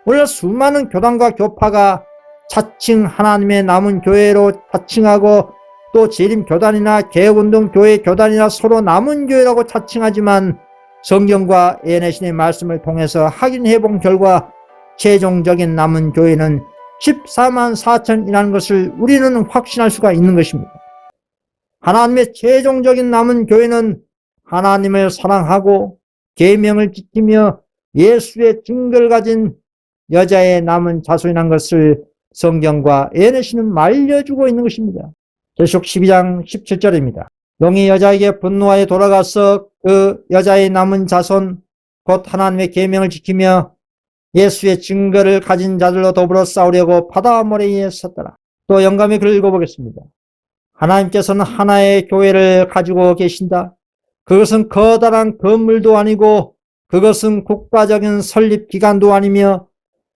오늘 수많은 교단과 교파가 자칭 하나님의 남은 교회로 자칭하고 또 재림교단이나 개혁운동 교회 교단이나 서로 남은 교회라고 자칭하지만 성경과 예언의 신의 말씀을 통해서 확인해 본 결과 최종적인 남은 교회는 14만 4천이라는 것을 우리는 확신할 수가 있는 것입니다. 하나님의 최종적인 남은 교회는 하나님을 사랑하고 계명을 지키며 예수의 증거를 가진 여자의 남은 자손이라는 것을 성경과 예언의 신은 말려주고 있는 것입니다. 계속 12장 17절입니다. 용이 여자에게 분노하여 돌아가서 그 여자의 남은 자손 곧 하나님의 계명을 지키며 예수의 증거를 가진 자들로 더불어 싸우려고 바다 모래에 섰더라. 또 영감의 글을 읽어보겠습니다. 하나님께서는 하나의 교회를 가지고 계신다. 그것은 커다란 건물도 아니고 그것은 국가적인 설립기관도 아니며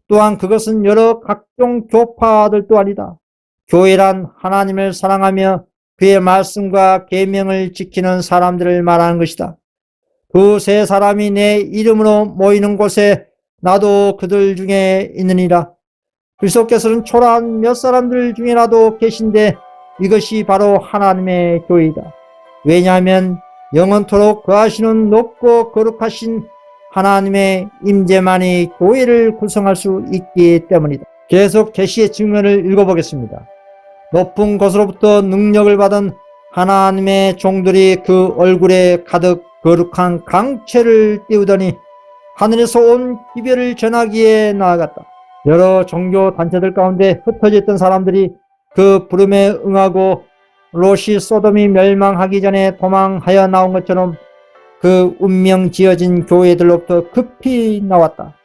또한 그것은 여러 각종 교파들도 아니다. 교회란 하나님을 사랑하며 그의 말씀과 계명을 지키는 사람들을 말하는 것이다. 그 세 사람이 내 이름으로 모이는 곳에 나도 그들 중에 있느니라. 그리스도께서는 초라한 몇 사람들 중에라도 계신데 이것이 바로 하나님의 교회이다. 왜냐하면 영원토록 거하시는 높고 거룩하신 하나님의 임재만이 교회를 구성할 수 있기 때문이다. 계속 계시의 증언을 읽어보겠습니다. 높은 곳으로부터 능력을 받은 하나님의 종들이 그 얼굴에 가득 거룩한 강채를 띄우더니 하늘에서 온 기별을 전하기에 나아갔다. 여러 종교 단체들 가운데 흩어져 있던 사람들이 그 부름에 응하고 롯이 소돔이 멸망하기 전에 도망하여 나온 것처럼 그 운명 지어진 교회들로부터 급히 나왔다.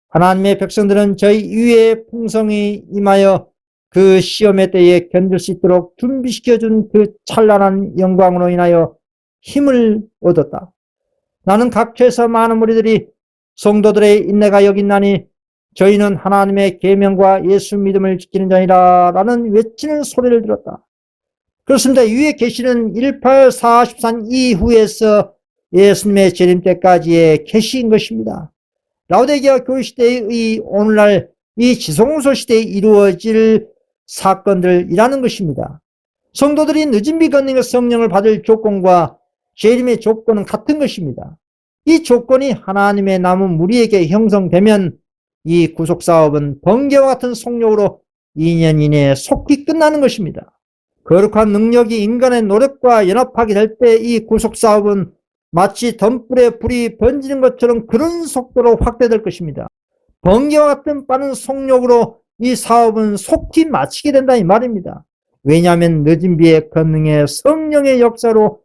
하나님의 백성들은 저희 위에 풍성이 임하여 그 시험의 때에 견딜 수 있도록 준비시켜준 그 찬란한 영광으로 인하여 힘을 얻었다. 나는 각처에서 많은 무리들이 성도들의 인내가 여기 있나니 저희는 하나님의 계명과 예수 믿음을 지키는 자니라 라는 외치는 소리를 들었다. 그렇습니다. 위에 계시는 1844 이후에서 예수님의 재림 때까지의 계시인 것입니다. 라오디게아 교회 시대의 오늘날 이 지성소 시대에 이루어질 사건들이라는 것입니다. 성도들이 늦은 비 건능의 성령을 받을 조건과 재림의 조건은 같은 것입니다. 이 조건이 하나님의 남은 무리에게 형성되면 이 구속사업은 번개와 같은 속력으로 2년 이내에 속히 끝나는 것입니다. 거룩한 능력이 인간의 노력과 연합하게 될 때 이 구속사업은 마치 덤불에 불이 번지는 것처럼 그런 속도로 확대될 것입니다. 번개와 같은 빠른 속력으로 이 사업은 속히 마치게 된다 이 말입니다. 왜냐하면 늦은 비의 권능의 성령의 역사로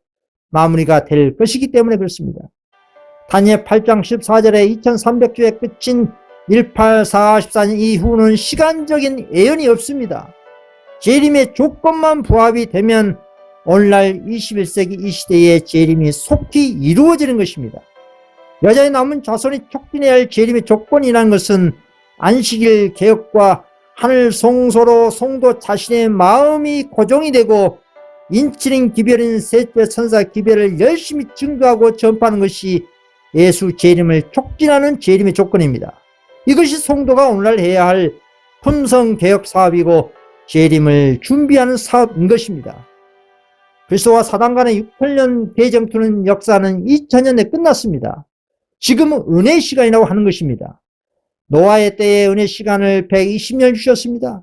마무리가 될 것이기 때문에 그렇습니다. 다니엘 8장 14절에 2300주의 끝인 1844년 이후는 시간적인 예언이 없습니다. 재림의 조건만 부합이 되면 오늘날 21세기 이 시대의 재림이 속히 이루어지는 것입니다. 여자의 남은 자손이 촉진해야 할 재림의 조건이라는 것은 안식일 개혁과 하늘 송소로 성도 자신의 마음이 고정이 되고 인치린 기별인 셋째 천사 기별을 열심히 증거하고 전파하는 것이 예수 재림을 촉진하는 재림의 조건입니다. 이것이 성도가 오늘날 해야 할 품성개혁 사업이고 재림을 준비하는 사업인 것입니다. 그리스도와 사단 간의 6,000년 대쟁투는 역사는 2000년에 끝났습니다. 지금은 은혜의 시간이라고 하는 것입니다. 노아의 때에 은혜의 시간을 120년 주셨습니다.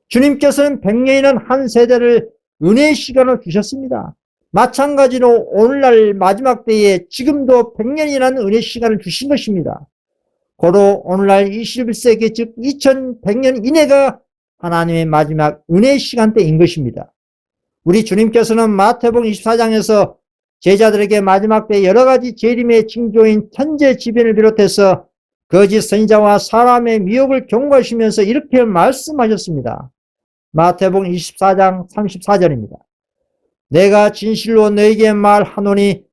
주님께서는 100년이라는 한 세대를 은혜의 시간을 주셨습니다. 마찬가지로 오늘날 마지막 때에 지금도 100년이라는 은혜의 시간을 주신 것입니다. 고로 오늘날 21세기 즉 2100년 이내가 하나님의 마지막 은혜의 시간대인 것입니다. 우리 주님께서는 마태복음 24장에서 제자들에게 마지막 때 여러 가지 재림의 징조인 천재지변을 비롯해서 거짓 선지자와 사람의 미혹을 경고하시면서 이렇게 말씀하셨습니다. 마태복음 24장 34절입니다. 내가 진실로 너에게 말하노니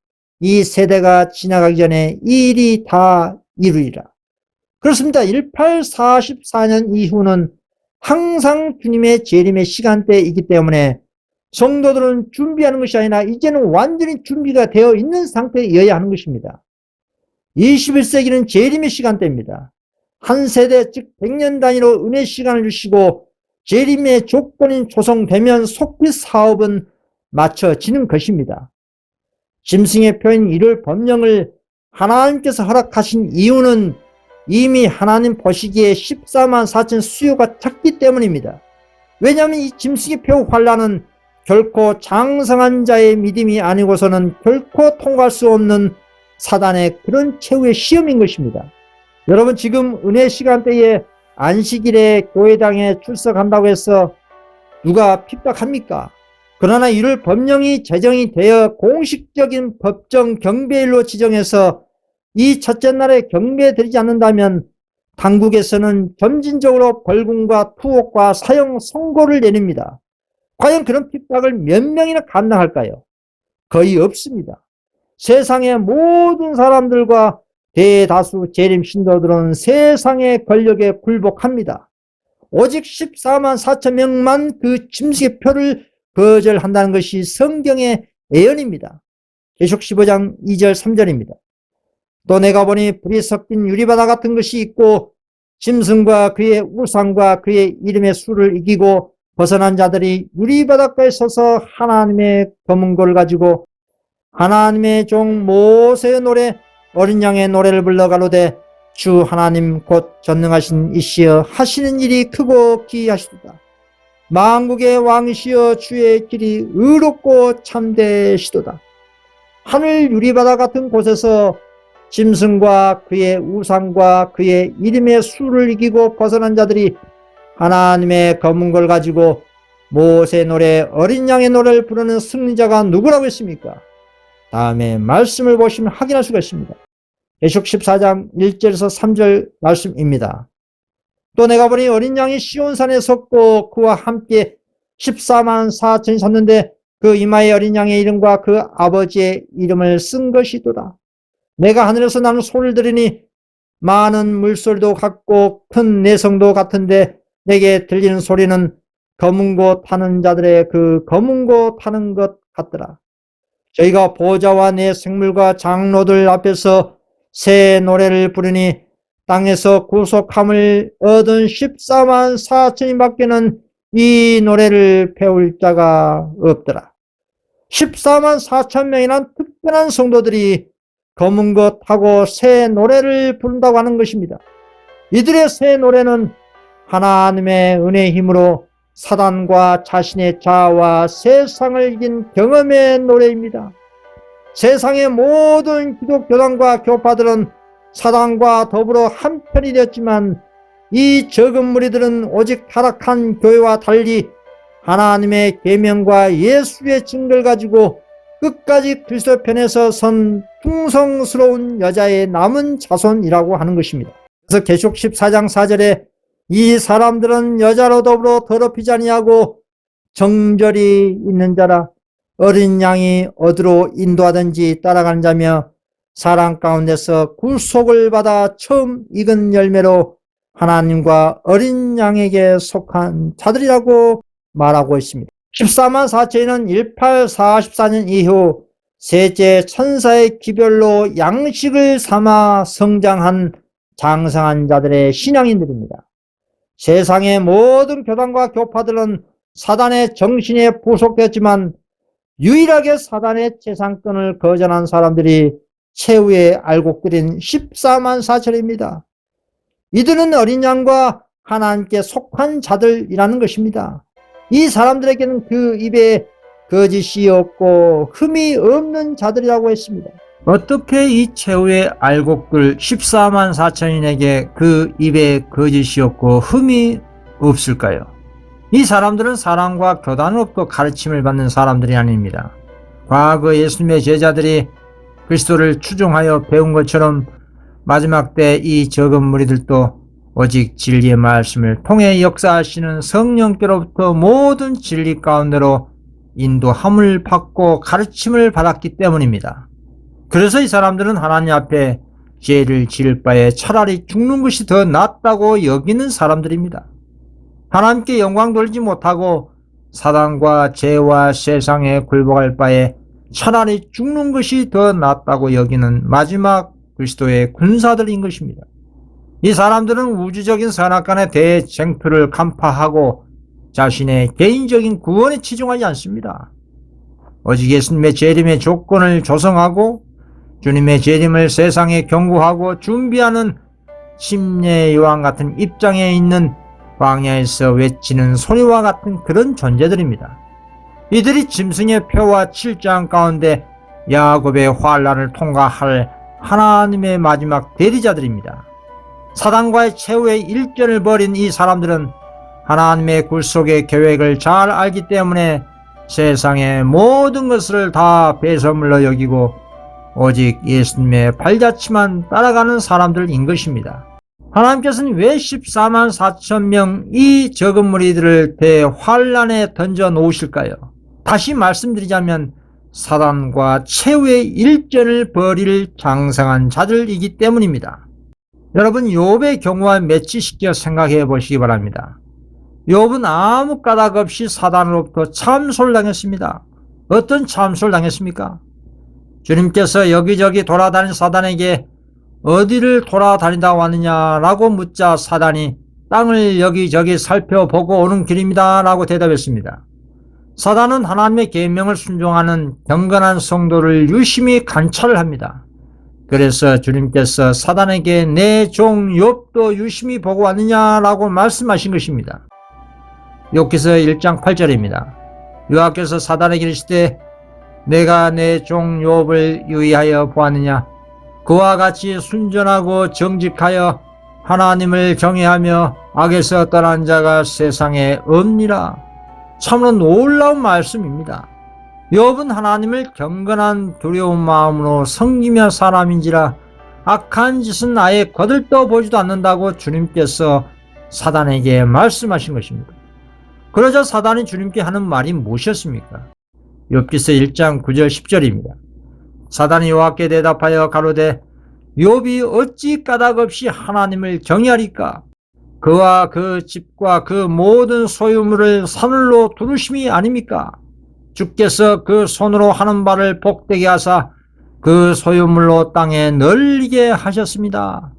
이 세대가 지나가기 전에 이 일이 다 이루리라. 그렇습니다. 1844년 이후는 항상 주님의 재림의 시간대이기 때문에 성도들은 준비하는 것이 아니라 이제는 완전히 준비가 되어 있는 상태여야 하는 것입니다. 21세기는 재림의 시간대입니다. 한 세대 즉 100년 단위로 은혜 시간을 주시고 재림의 조건이 조성되면 속히 사업은 마쳐지는 것입니다. 짐승의 표인 일월 법령을 하나님께서 허락하신 이유는 이미 하나님 보시기에 14만 4천 수요가 찼기 때문입니다. 왜냐하면 이 짐승의 표 환란은 결코 장성한 자의 믿음이 아니고서는 결코 통과할 수 없는 사단의 그런 최후의 시험인 것입니다. 여러분 지금 은혜 시간대에 안식일에 교회당에 출석한다고 해서 누가 핍박합니까? 그러나 이를 법령이 제정이 되어 공식적인 법정 경배일로 지정해서 이 첫째 날에 경배드리지 않는다면 당국에서는 점진적으로 벌금과 투옥과 사형 선고를 내립니다. 과연 그런 핍박을 몇 명이나 감당할까요? 거의 없습니다. 세상의 모든 사람들과 대다수 재림 신도들은 세상의 권력에 굴복합니다. 오직 14만 4천 명만 그 짐승의 표를 거절한다는 것이 성경의 예언입니다. 계시록 15장 2절 3절입니다. 또 내가 보니 불이 섞인 유리바다 같은 것이 있고 짐승과 그의 우상과 그의 이름의 수를 이기고 벗어난 자들이 유리바닷가에 서서 하나님의 검은고를 가지고 하나님의 종 모세의 노래 어린 양의 노래를 불러 가로되 주 하나님 곧 전능하신 이시여 하시는 일이 크고 기이하시도다. 만국의 왕이시여 주의 길이 의롭고 참되시도다. 하늘 유리바다 같은 곳에서 짐승과 그의 우상과 그의 이름의 수를 이기고 벗어난 자들이 하나님의 검은고를 가지고 모세의 노래 어린 양의 노래를 부르는 승리자가 누구라고 했습니까? 다음에 말씀을 보시면 확인할 수가 있습니다. 계시록 14장 1절에서 3절 말씀입니다. 또 내가 보니 어린 양이 시온산에 섰고 그와 함께 14만 4천이 섰는데 그 이마에 어린 양의 이름과 그 아버지의 이름을 쓴 것이도다. 내가 하늘에서 나는 소리를 들으니 많은 물소리도 같고 큰 내성도 같은데 내게 들리는 소리는 검은고 타는 자들의 그 검은고 타는 것 같더라. 저희가 보좌와 내 생물과 장로들 앞에서 새 노래를 부르니 땅에서 구속함을 얻은 14만 4천인 밖에는 이 노래를 배울 자가 없더라. 14만 4천 명이란 특별한 성도들이 검은 것 타고 새 노래를 부른다고 하는 것입니다. 이들의 새 노래는 하나님의 은혜의 힘으로 사단과 자신의 자아와 세상을 이긴 경험의 노래입니다. 세상의 모든 기독교단과 교파들은 사단과 더불어 한편이 되었지만 이 적은 무리들은 오직 타락한 교회와 달리 하나님의 계명과 예수의 증거를 가지고 끝까지 그리스도 편에서 선 충성스러운 여자의 남은 자손이라고 하는 것입니다. 그래서 계시록 14장 4절에 이 사람들은 여자로 더불어 더럽히지 아니하고 정절이 있는 자라. 어린 양이 어디로 인도하든지 따라가는 자며 사람 가운데서 구속을 받아 처음 익은 열매로 하나님과 어린 양에게 속한 자들이라고 말하고 있습니다. 14만 4천인은 1844년 이후 셋째 천사의 기별로 양식을 삼아 성장한 장성한 자들의 신앙인들입니다. 세상의 모든 교단과 교파들은 사단의 정신에 부속되었지만 유일하게 사단의 재산권을 거절한 사람들이 최후의 알곡들인 14만 4천입니다. 이들은 어린 양과 하나님께 속한 자들이라는 것입니다. 이 사람들에게는 그 입에 거짓이 없고 흠이 없는 자들이라고 했습니다. 어떻게 이 최후의 알곡들 14만 4천인에게 그 입에 거짓이 없고 흠이 없을까요? 이 사람들은 사람과 교단으로부터 가르침을 받는 사람들이 아닙니다. 과거 예수님의 제자들이 그리스도를 추종하여 배운 것처럼 마지막 때 이 적은 무리들도 오직 진리의 말씀을 통해 역사하시는 성령께로부터 모든 진리 가운데로 인도함을 받고 가르침을 받았기 때문입니다. 그래서 이 사람들은 하나님 앞에 죄를 지을 바에 차라리 죽는 것이 더 낫다고 여기는 사람들입니다. 하나님께 영광 돌리지 못하고 사단과 죄와 세상에 굴복할 바에 차라리 죽는 것이 더 낫다고 여기는 마지막 그리스도의 군사들인 것입니다. 이 사람들은 우주적인 선악간의 대쟁투를 간파하고 자신의 개인적인 구원에 치중하지 않습니다. 오직 예수님의 재림의 조건을 조성하고 주님의 재림을 세상에 경고하고 준비하는 심리의 여왕 같은 입장에 있는 광야에서 외치는 소리와 같은 그런 존재들입니다. 이들이 짐승의 표와 7장 가운데 야곱의 환난을 통과할 하나님의 마지막 대리자들입니다. 사단과의 최후의 일전을 벌인 이 사람들은 하나님의 굴속의 계획을 잘 알기 때문에 세상의 모든 것을 다 배설물로 여기고 오직 예수님의 발자취만 따라가는 사람들인 것입니다. 하나님께서는 왜 14만 4천 명 이 적은 무리들을 대환란에 던져 놓으실까요? 다시 말씀드리자면 사단과 최후의 일전을 벌일 장성한 자들이기 때문입니다. 여러분, 욥의 경우와 매치시켜 생각해 보시기 바랍니다. 욥은 아무 까닭 없이 사단으로부터 참소를 당했습니다. 어떤 참소를 당했습니까? 주님께서 여기저기 돌아다닌 사단에게 어디를 돌아다니다 왔느냐라고 묻자 사단이 땅을 여기저기 살펴보고 오는 길입니다 라고 대답했습니다. 사단은 하나님의 계명을 순종하는 경건한 성도를 유심히 관찰을 합니다. 그래서 주님께서 사단에게 내 종 욥도 유심히 보고 왔느냐라고 말씀하신 것입니다. 욥기서 1장 8절입니다. 여호와께서 사단에게 이르시되 내가 내 종 욥을 유의하여 보았느냐. 그와 같이 순전하고 정직하여 하나님을 경외하며 악에서 떠난 자가 세상에 없니라. 참으로 놀라운 말씀입니다. 욥은 하나님을 경건한 두려운 마음으로 섬기며 사람인지라 악한 짓은 아예 거들떠 보지도 않는다고 주님께서 사단에게 말씀하신 것입니다. 그러자 사단이 주님께 하는 말이 무엇이었습니까? 욥기서 1장 9절 10절입니다. 사단이 여호와께 대답하여 가로되 욥이 어찌 까닭 없이 하나님을 경외하리까? 그와 그 집과 그 모든 소유물을 사늘로 두르심이 아닙니까? 주께서 그 손으로 하는 바를 복되게 하사 그 소유물로 땅에 널리게 하셨습니다.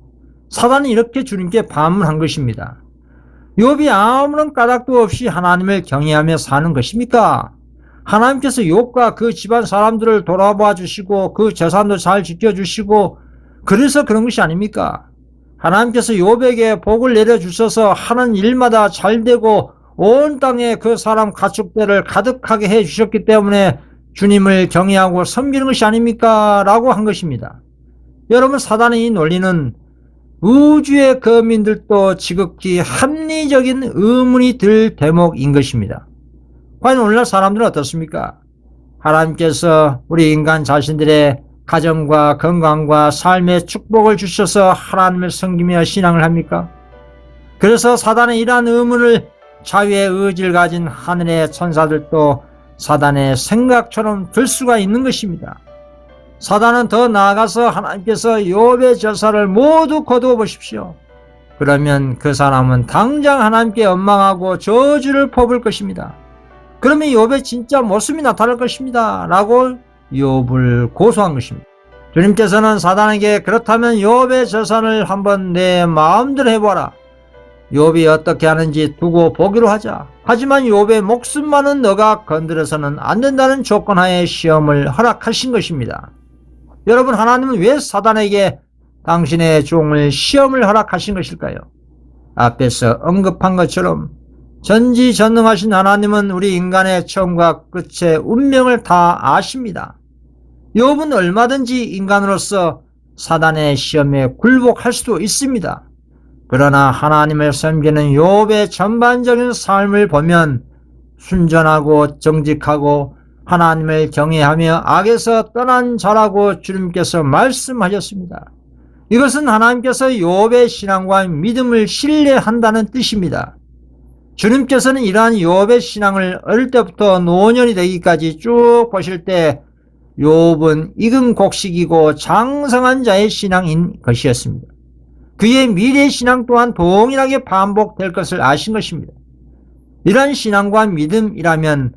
사단이 이렇게 주님께 반문한 것입니다. 욥이 아무런 까닭도 없이 하나님을 경외하며 사는 것입니까? 하나님께서 욥과 그 집안 사람들을 돌아봐 주시고 그 재산도 잘 지켜주시고 그래서 그런 것이 아닙니까? 하나님께서 욥에게 복을 내려주셔서 하는 일마다 잘되고 온 땅에 그 사람 가축대를 가득하게 해주셨기 때문에 주님을 경외하고 섬기는 것이 아닙니까? 라고 한 것입니다. 여러분, 사단의 이 논리는 우주의 거민들도 지극히 합리적인 의문이 들 대목인 것입니다. 과연 오늘날 사람들은 어떻습니까? 하나님께서 우리 인간 자신들의 가정과 건강과 삶의 축복을 주셔서 하나님을 섬기며 신앙을 합니까? 그래서 사단의 이러한 의문을 자유의 의지를 가진 하늘의 천사들도 사단의 생각처럼 될 수가 있는 것입니다. 사단은 더 나아가서 하나님께서 욥의 저사를 모두 거두어 보십시오. 그러면 그 사람은 당장 하나님께 원망하고 저주를 퍼부을 것입니다. 그러면 욥의 진짜 모습이 나타날 것입니다. 라고 욥을 고소한 것입니다. 주님께서는 사단에게 그렇다면 욥의 재산을 한번 내 마음대로 해보아라. 욥이 어떻게 하는지 두고 보기로 하자. 하지만 욥의 목숨만은 너가 건드려서는 안 된다는 조건하에 시험을 허락하신 것입니다. 여러분, 하나님은 왜 사단에게 당신의 종을 시험을 허락하신 것일까요? 앞에서 언급한 것처럼 전지전능하신 하나님은 우리 인간의 처음과 끝의 운명을 다 아십니다. 욥은 얼마든지 인간으로서 사단의 시험에 굴복할 수도 있습니다. 그러나 하나님을 섬기는 욥의 전반적인 삶을 보면 순전하고 정직하고 하나님을 경외하며 악에서 떠난 자라고 주님께서 말씀하셨습니다. 이것은 하나님께서 욥의 신앙과 믿음을 신뢰한다는 뜻입니다. 주님께서는 이러한 욥의 신앙을 어릴 때부터 노년이 되기까지 쭉 보실 때 욥은 이금곡식이고 장성한 자의 신앙인 것이었습니다. 그의 미래 신앙 또한 동일하게 반복될 것을 아신 것입니다. 이러한 신앙과 믿음이라면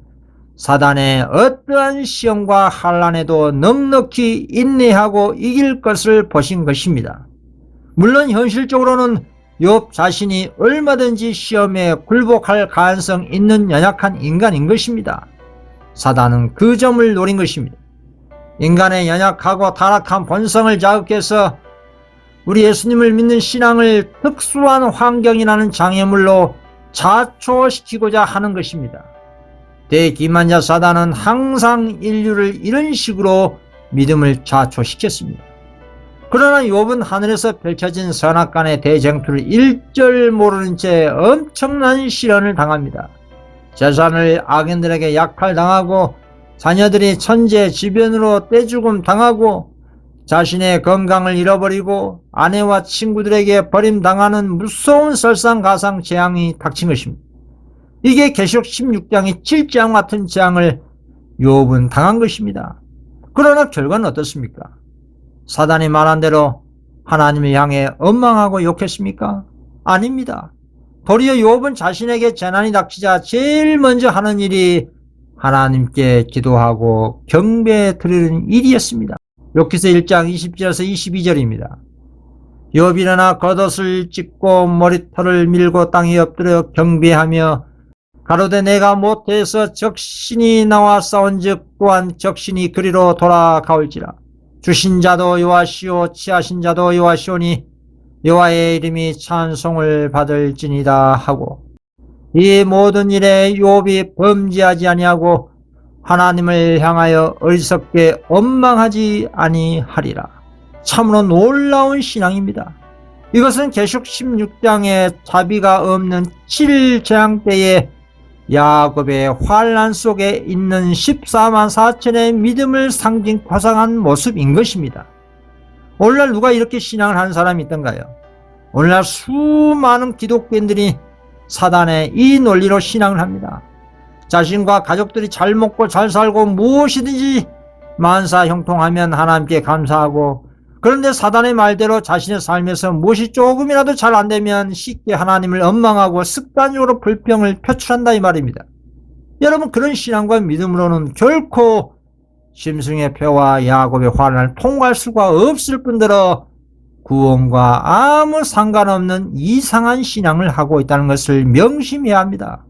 사단의 어떠한 시험과 환난에도 넉넉히 인내하고 이길 것을 보신 것입니다. 물론 현실적으로는 욥 자신이 얼마든지 시험에 굴복할 가능성 있는 연약한 인간인 것입니다. 사단은 그 점을 노린 것입니다. 인간의 연약하고 타락한 본성을 자극해서 우리 예수님을 믿는 신앙을 특수한 환경이라는 장애물로 자초시키고자 하는 것입니다. 대기만자 사단은 항상 인류를 이런 식으로 믿음을 자초시켰습니다. 그러나 욥은 하늘에서 펼쳐진 선악간의 대쟁투를 일절 모르는 채 엄청난 시련을 당합니다. 재산을 악인들에게 약탈당하고 자녀들이 천재지변으로 떼죽음 당하고 자신의 건강을 잃어버리고 아내와 친구들에게 버림당하는 무서운 설상가상 재앙이 닥친 것입니다. 이게 계시록 16장의 7장 같은 재앙을 욥은 당한 것입니다. 그러나 결과는 어떻습니까? 사단이 말한 대로 하나님을 향해 원망하고 욕했습니까? 아닙니다. 도리어 욥은 자신에게 재난이 닥치자 제일 먼저 하는 일이 하나님께 기도하고 경배 드리는 일이었습니다. 욥기서 1장 20절에서 22절입니다. 욥이 일어나 겉옷을 찢고 머리털을 밀고 땅에 엎드려 경배하며 가로되 내가 못해서 적신이 나와 싸운즉 또한 적신이 그리로 돌아가올지라. 주신 자도 여호와시오 취하신 자도 여호와시오니 여호와의 이름이 찬송을 받을지니다 하고 이 모든 일에 욥이 범죄하지 아니하고 하나님을 향하여 어리석게 원망하지 아니하리라. 참으로 놀라운 신앙입니다. 이것은 계시록 16장에 자비가 없는 7재앙 때에 야곱의 환난 속에 있는 14만 4천의 믿음을 상징화상한 모습인 것입니다. 오늘날 누가 이렇게 신앙을 하는 사람이 있던가요? 오늘날 수많은 기독교인들이 사단의 이 논리로 신앙을 합니다. 자신과 가족들이 잘 먹고 잘 살고 무엇이든지 만사형통하면 하나님께 감사하고, 그런데 사단의 말대로 자신의 삶에서 무엇이 조금이라도 잘 안되면 쉽게 하나님을 원망하고 습관적으로 불평을 표출한다 이 말입니다. 여러분, 그런 신앙과 믿음으로는 결코 짐승의 표와 야곱의 환난을 통과할 수가 없을 뿐더러 구원과 아무 상관없는 이상한 신앙을 하고 있다는 것을 명심해야 합니다.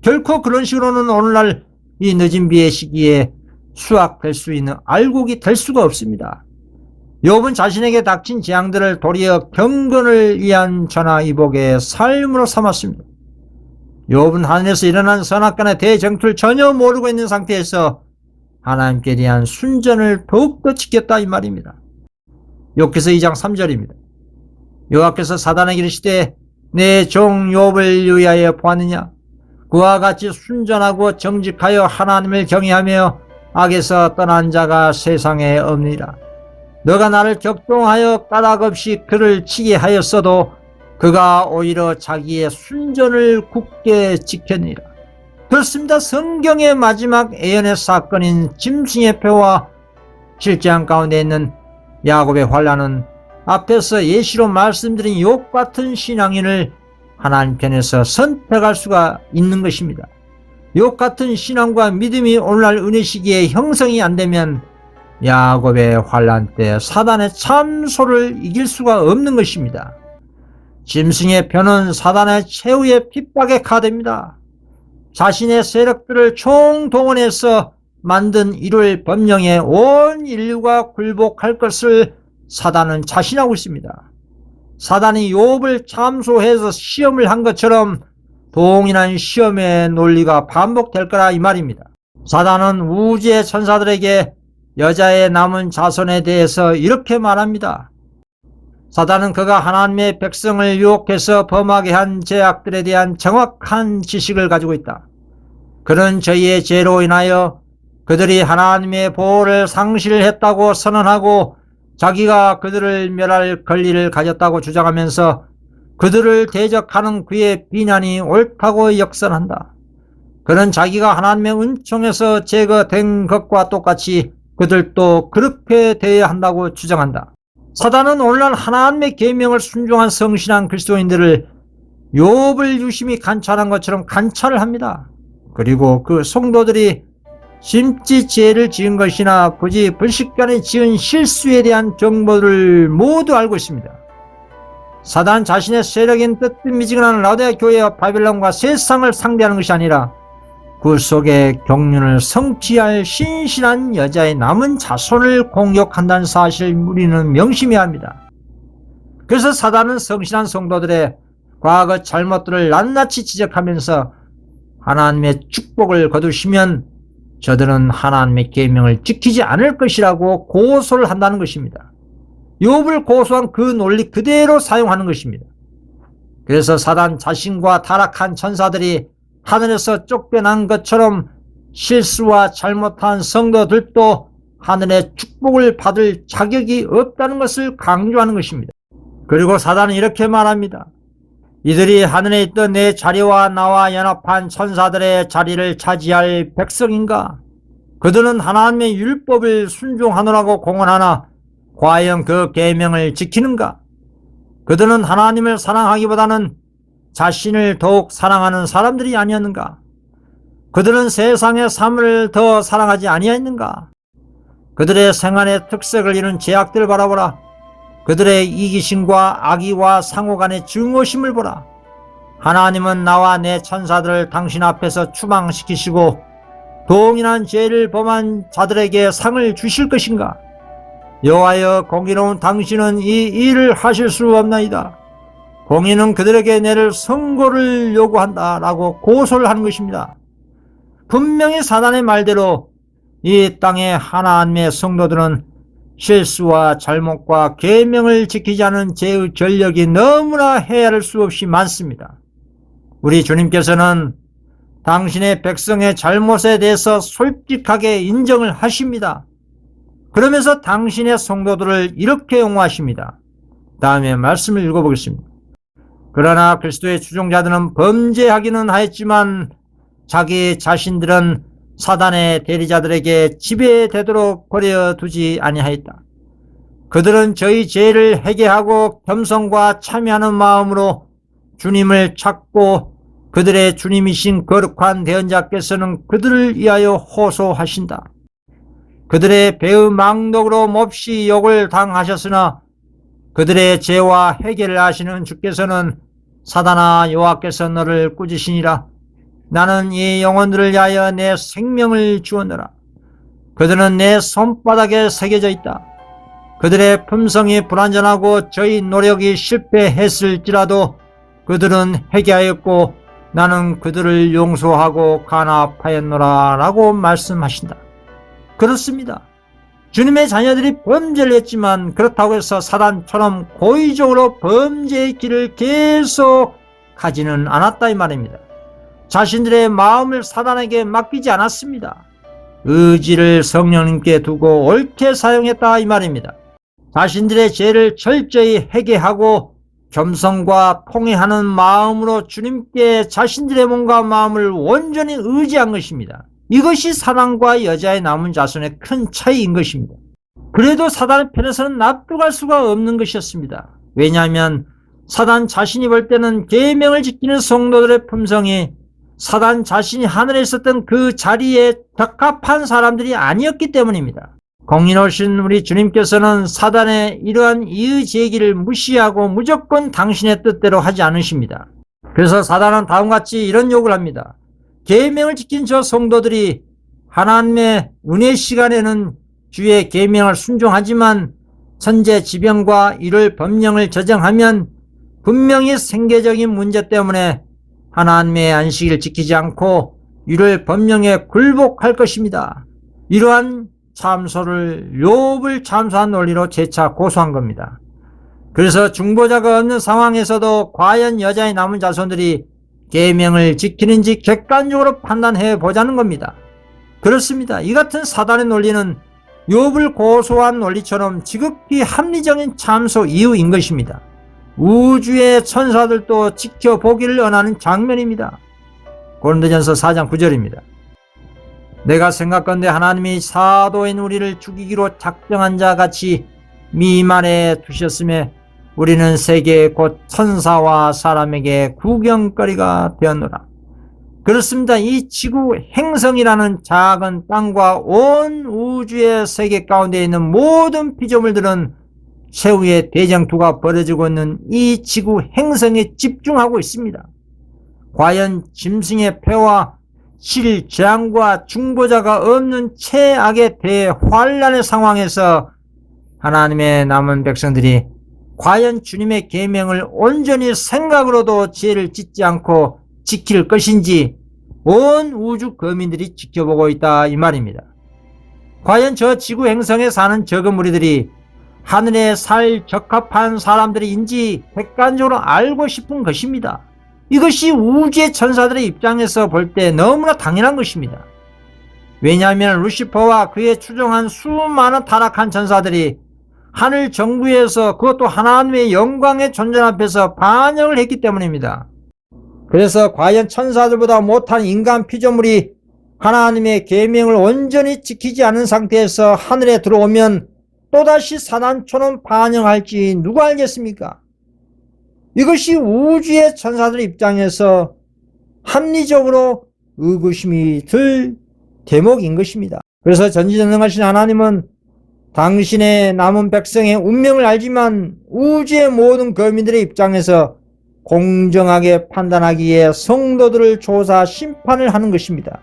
결코 그런 식으로는 오늘날 이 늦은 비의 시기에 수확될 수 있는 알곡이 될 수가 없습니다. 욥은 자신에게 닥친 재앙들을 도리어 경건을 위한 전화위복의 삶으로 삼았습니다. 욥은 하늘에서 일어난 선악간의 대쟁투를 전혀 모르고 있는 상태에서 하나님께 대한 순전을 더욱더 지켰다 이 말입니다. 욥기서 2장 3절입니다. 여호와께서 사단에게 이르시되 내 종 욥을 위하여 보았느냐? 그와 같이 순전하고 정직하여 하나님을 경외하며 악에서 떠난 자가 세상에 없느니라. 너가 나를 격동하여 까닭 없이 그를 치게 하였어도 그가 오히려 자기의 순전을 굳게 지켰니라. 그렇습니다. 성경의 마지막 예언의 사건인 짐승의 표와 실제한 가운데 있는 야곱의 환난은 앞에서 예시로 말씀드린 욥 같은 신앙인을 하나님 편에서 선택할 수가 있는 것입니다. 욥 같은 신앙과 믿음이 오늘날 은혜 시기에 형성이 안되면 야곱의 환난 때 사단의 참소를 이길 수가 없는 것입니다. 짐승의 표는 사단의 최후의 핍박의 카드입니다. 자신의 세력들을 총동원해서 만든 일요일 법령에 온 인류가 굴복할 것을 사단은 자신하고 있습니다. 사단이 욥을 참소해서 시험을 한 것처럼 동일한 시험의 논리가 반복될 거라 이 말입니다. 사단은 우주의 천사들에게 여자의 남은 자손에 대해서 이렇게 말합니다. 사단은 그가 하나님의 백성을 유혹해서 범하게 한 죄악들에 대한 정확한 지식을 가지고 있다. 그는 저희의 죄로 인하여 그들이 하나님의 보호를 상실했다고 선언하고 자기가 그들을 멸할 권리를 가졌다고 주장하면서 그들을 대적하는 그의 비난이 옳다고 역선한다. 그는 자기가 하나님의 은총에서 제거된 것과 똑같이 그들도 그렇게 되어야 한다고 주장한다. 사단은 오늘날 하나님의 계명을 순종한 성실한 그리스도인들을 욥을 유심히 관찰한 것처럼 관찰을 합니다. 그리고 그 성도들이 심지 죄를 지은 것이나 굳이 불식간에 지은 실수에 대한 정보를 모두 알고 있습니다. 사단 자신의 세력인 뜻미지근한 라오디게아 교회와 바빌론과 세상을 상대하는 것이 아니라 그 속에 경륜을 성취할 신실한 여자의 남은 자손을 공격한다는 사실을 우리는 명심해야 합니다. 그래서 사단은 성실한 성도들의 과거 잘못들을 낱낱이 지적하면서 하나님의 축복을 거두시면 저들은 하나님의 계명을 지키지 않을 것이라고 고소를 한다는 것입니다. 욥을 고소한 그 논리 그대로 사용하는 것입니다. 그래서 사단 자신과 타락한 천사들이 하늘에서 쫓겨난 것처럼 실수와 잘못한 성도들도 하늘의 축복을 받을 자격이 없다는 것을 강조하는 것입니다. 그리고 사단은 이렇게 말합니다. 이들이 하늘에 있던 내 자리와 나와 연합한 천사들의 자리를 차지할 백성인가? 그들은 하나님의 율법을 순종하노라고 공언하나 과연 그 계명을 지키는가? 그들은 하나님을 사랑하기보다는 자신을 더욱 사랑하는 사람들이 아니었는가? 그들은 세상의 삶을 더 사랑하지 아니했는가? 그들의 생활의 특색을 이룬 제약들을 바라보라. 그들의 이기심과 악의와 상호 간의 증오심을 보라. 하나님은 나와 내 천사들을 당신 앞에서 추방시키시고 동일한 죄를 범한 자들에게 상을 주실 것인가? 여호와여, 공의로운 당신은 이 일을 하실 수 없나이다. 공의는 그들에게 내를 선고를 요구한다 라고 고소를 하는 것입니다. 분명히 사단의 말대로 이 땅의 하나님의 성도들은 실수와 잘못과 계명을 지키지 않은 죄의 전력이 너무나 헤아릴 수 없이 많습니다. 우리 주님께서는 당신의 백성의 잘못에 대해서 솔직하게 인정을 하십니다. 그러면서 당신의 성도들을 이렇게 용어하십니다. 다음에 말씀을 읽어보겠습니다. 그러나 그리스도의 추종자들은 범죄하기는 하였지만 자기 자신들은 사단의 대리자들에게 지배되도록 버려두지 아니하였다. 그들은 저희 죄를 회개하고 겸손과 참여하는 마음으로 주님을 찾고 그들의 주님이신 거룩한 대언자께서는 그들을 위하여 호소하신다. 그들의 배의 망독으로 몹시 욕을 당하셨으나 그들의 죄와 회개를 아시는 주께서는 사단아, 여호와께서 너를 꾸짖으시니라. 나는 이 영혼들을 위하여 내 생명을 주었노라. 그들은 내 손바닥에 새겨져 있다. 그들의 품성이 불완전하고 저희 노력이 실패했을지라도 그들은 회개하였고 나는 그들을 용서하고 간합하였노라 라고 말씀하신다. 그렇습니다. 주님의 자녀들이 범죄를 했지만 그렇다고 해서 사단처럼 고의적으로 범죄의 길을 계속 가지는 않았다 이 말입니다. 자신들의 마음을 사단에게 맡기지 않았습니다. 의지를 성령님께 두고 옳게 사용했다 이 말입니다. 자신들의 죄를 철저히 회개하고 겸손과 통회하는 마음으로 주님께 자신들의 몸과 마음을 온전히 의지한 것입니다. 이것이 사단과 여자의 남은 자손의 큰 차이인 것입니다. 그래도 사단의 편에서는 납득할 수가 없는 것이었습니다. 왜냐하면 사단 자신이 볼 때는 계명을 지키는 성도들의 품성이 사단 자신이 하늘에 있었던 그 자리에 적합한 사람들이 아니었기 때문입니다. 공인오신 우리 주님께서는 사단의 이러한 이의제기를 무시하고 무조건 당신의 뜻대로 하지 않으십니다. 그래서 사단은 다음같이 이런 요구를 합니다. 계명을 지킨 저 성도들이 하나님의 은혜 시간에는 주의 계명을 순종하지만 천재지변과 일월 법령을 저정하면 분명히 생계적인 문제 때문에 하나님의 안식일을 지키지 않고 일월 법령에 굴복할 것입니다. 이러한 참소를 욥을 참소한 논리로 재차 고소한 겁니다. 그래서 중보자가 없는 상황에서도 과연 여자의 남은 자손들이 계명을 지키는지 객관적으로 판단해 보자는 겁니다. 그렇습니다. 이 같은 사단의 논리는 욥을 고소한 논리처럼 지극히 합리적인 참소 이유인 것입니다. 우주의 천사들도 지켜보기를 원하는 장면입니다. 고린도전서 4장 9절입니다. 내가 생각건대 하나님이 사도인 우리를 죽이기로 작정한 자 같이 미만에 두셨음에 우리는 세계 곧 천사와 사람에게 구경거리가 되었노라. 그렇습니다. 이 지구 행성이라는 작은 땅과 온 우주의 세계 가운데 있는 모든 피조물들은 최후의 대쟁투가 벌어지고 있는 이 지구 행성에 집중하고 있습니다. 과연 짐승의 폐와 실재앙과 중보자가 없는 최악의 대환란의 상황에서 하나님의 남은 백성들이 과연 주님의 계명을 온전히 생각으로도 죄를 짓지 않고 지킬 것인지 온 우주 거민들이 지켜보고 있다 이 말입니다. 과연 저 지구 행성에 사는 적은 무리들이 하늘에 살 적합한 사람들인지 객관적으로 알고 싶은 것입니다. 이것이 우주의 천사들의 입장에서 볼 때 너무나 당연한 것입니다. 왜냐하면 루시퍼와 그에 추종한 수많은 타락한 천사들이 하늘 정부에서 그것도 하나님의 영광의 존재 앞에서 반역을 했기 때문입니다. 그래서 과연 천사들보다 못한 인간 피조물이 하나님의 계명을 온전히 지키지 않은 상태에서 하늘에 들어오면 또다시 사단처럼 반영할지 누가 알겠습니까? 이것이 우주의 천사들 입장에서 합리적으로 의구심이 들 대목인 것입니다. 그래서 전지전능하신 하나님은 당신의 남은 백성의 운명을 알지만 우주의 모든 거민들의 입장에서 공정하게 판단하기 위해 성도들을 조사 심판을 하는 것입니다.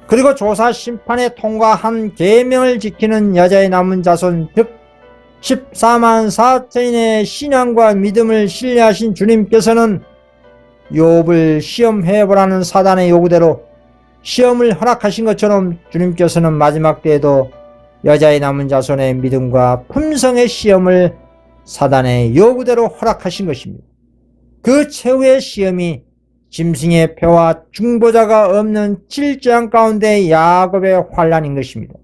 그리고 조사 심판에 통과한 계명을 지키는 여자의 남은 자손 즉 14만 4천인의 신앙과 믿음을 신뢰하신 주님께서는 욥을 시험해보라는 사단의 요구대로 시험을 허락하신 것처럼 주님께서는 마지막 때에도 여자의 남은 자손의 믿음과 품성의 시험을 사단의 요구대로 허락하신 것입니다. 그 최후의 시험이 짐승의 표와 중보자가 없는 질재앙 가운데 야곱의 환란인 것입니다.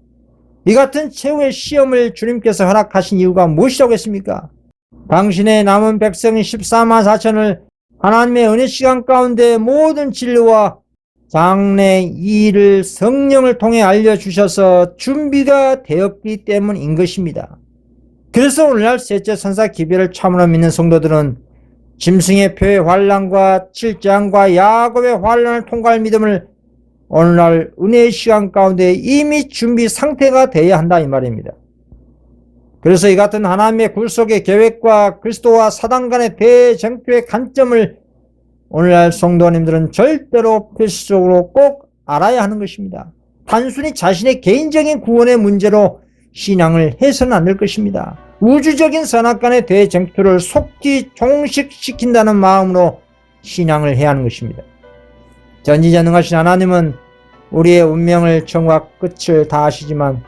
이 같은 최후의 시험을 주님께서 허락하신 이유가 무엇이라고 했습니까? 당신의 남은 백성 14만 4천을 하나님의 은혜 시간 가운데 모든 진리와 장래 일을 성령을 통해 알려주셔서 준비가 되었기 때문인 것입니다. 그래서 오늘날 셋째 천사 기별을 참으로 믿는 성도들은 짐승의 표의 환란과 질재앙과 야곱의 환란을 통과할 믿음을 오늘날 은혜의 시간 가운데 이미 준비 상태가 되어야 한다 이 말입니다. 그래서 이 같은 하나님의 굴속의 계획과 그리스도와 사단 간의 대쟁투의 관점을 오늘날 성도님들은 절대로 필수적으로 꼭 알아야 하는 것입니다. 단순히 자신의 개인적인 구원의 문제로 신앙을 해서는 안 될 것입니다. 우주적인 선악간의 대쟁투를 속히 종식시킨다는 마음으로 신앙을 해야 하는 것입니다. 전지전능하신 하나님은 우리의 운명을 처음과 끝을 다 아시지만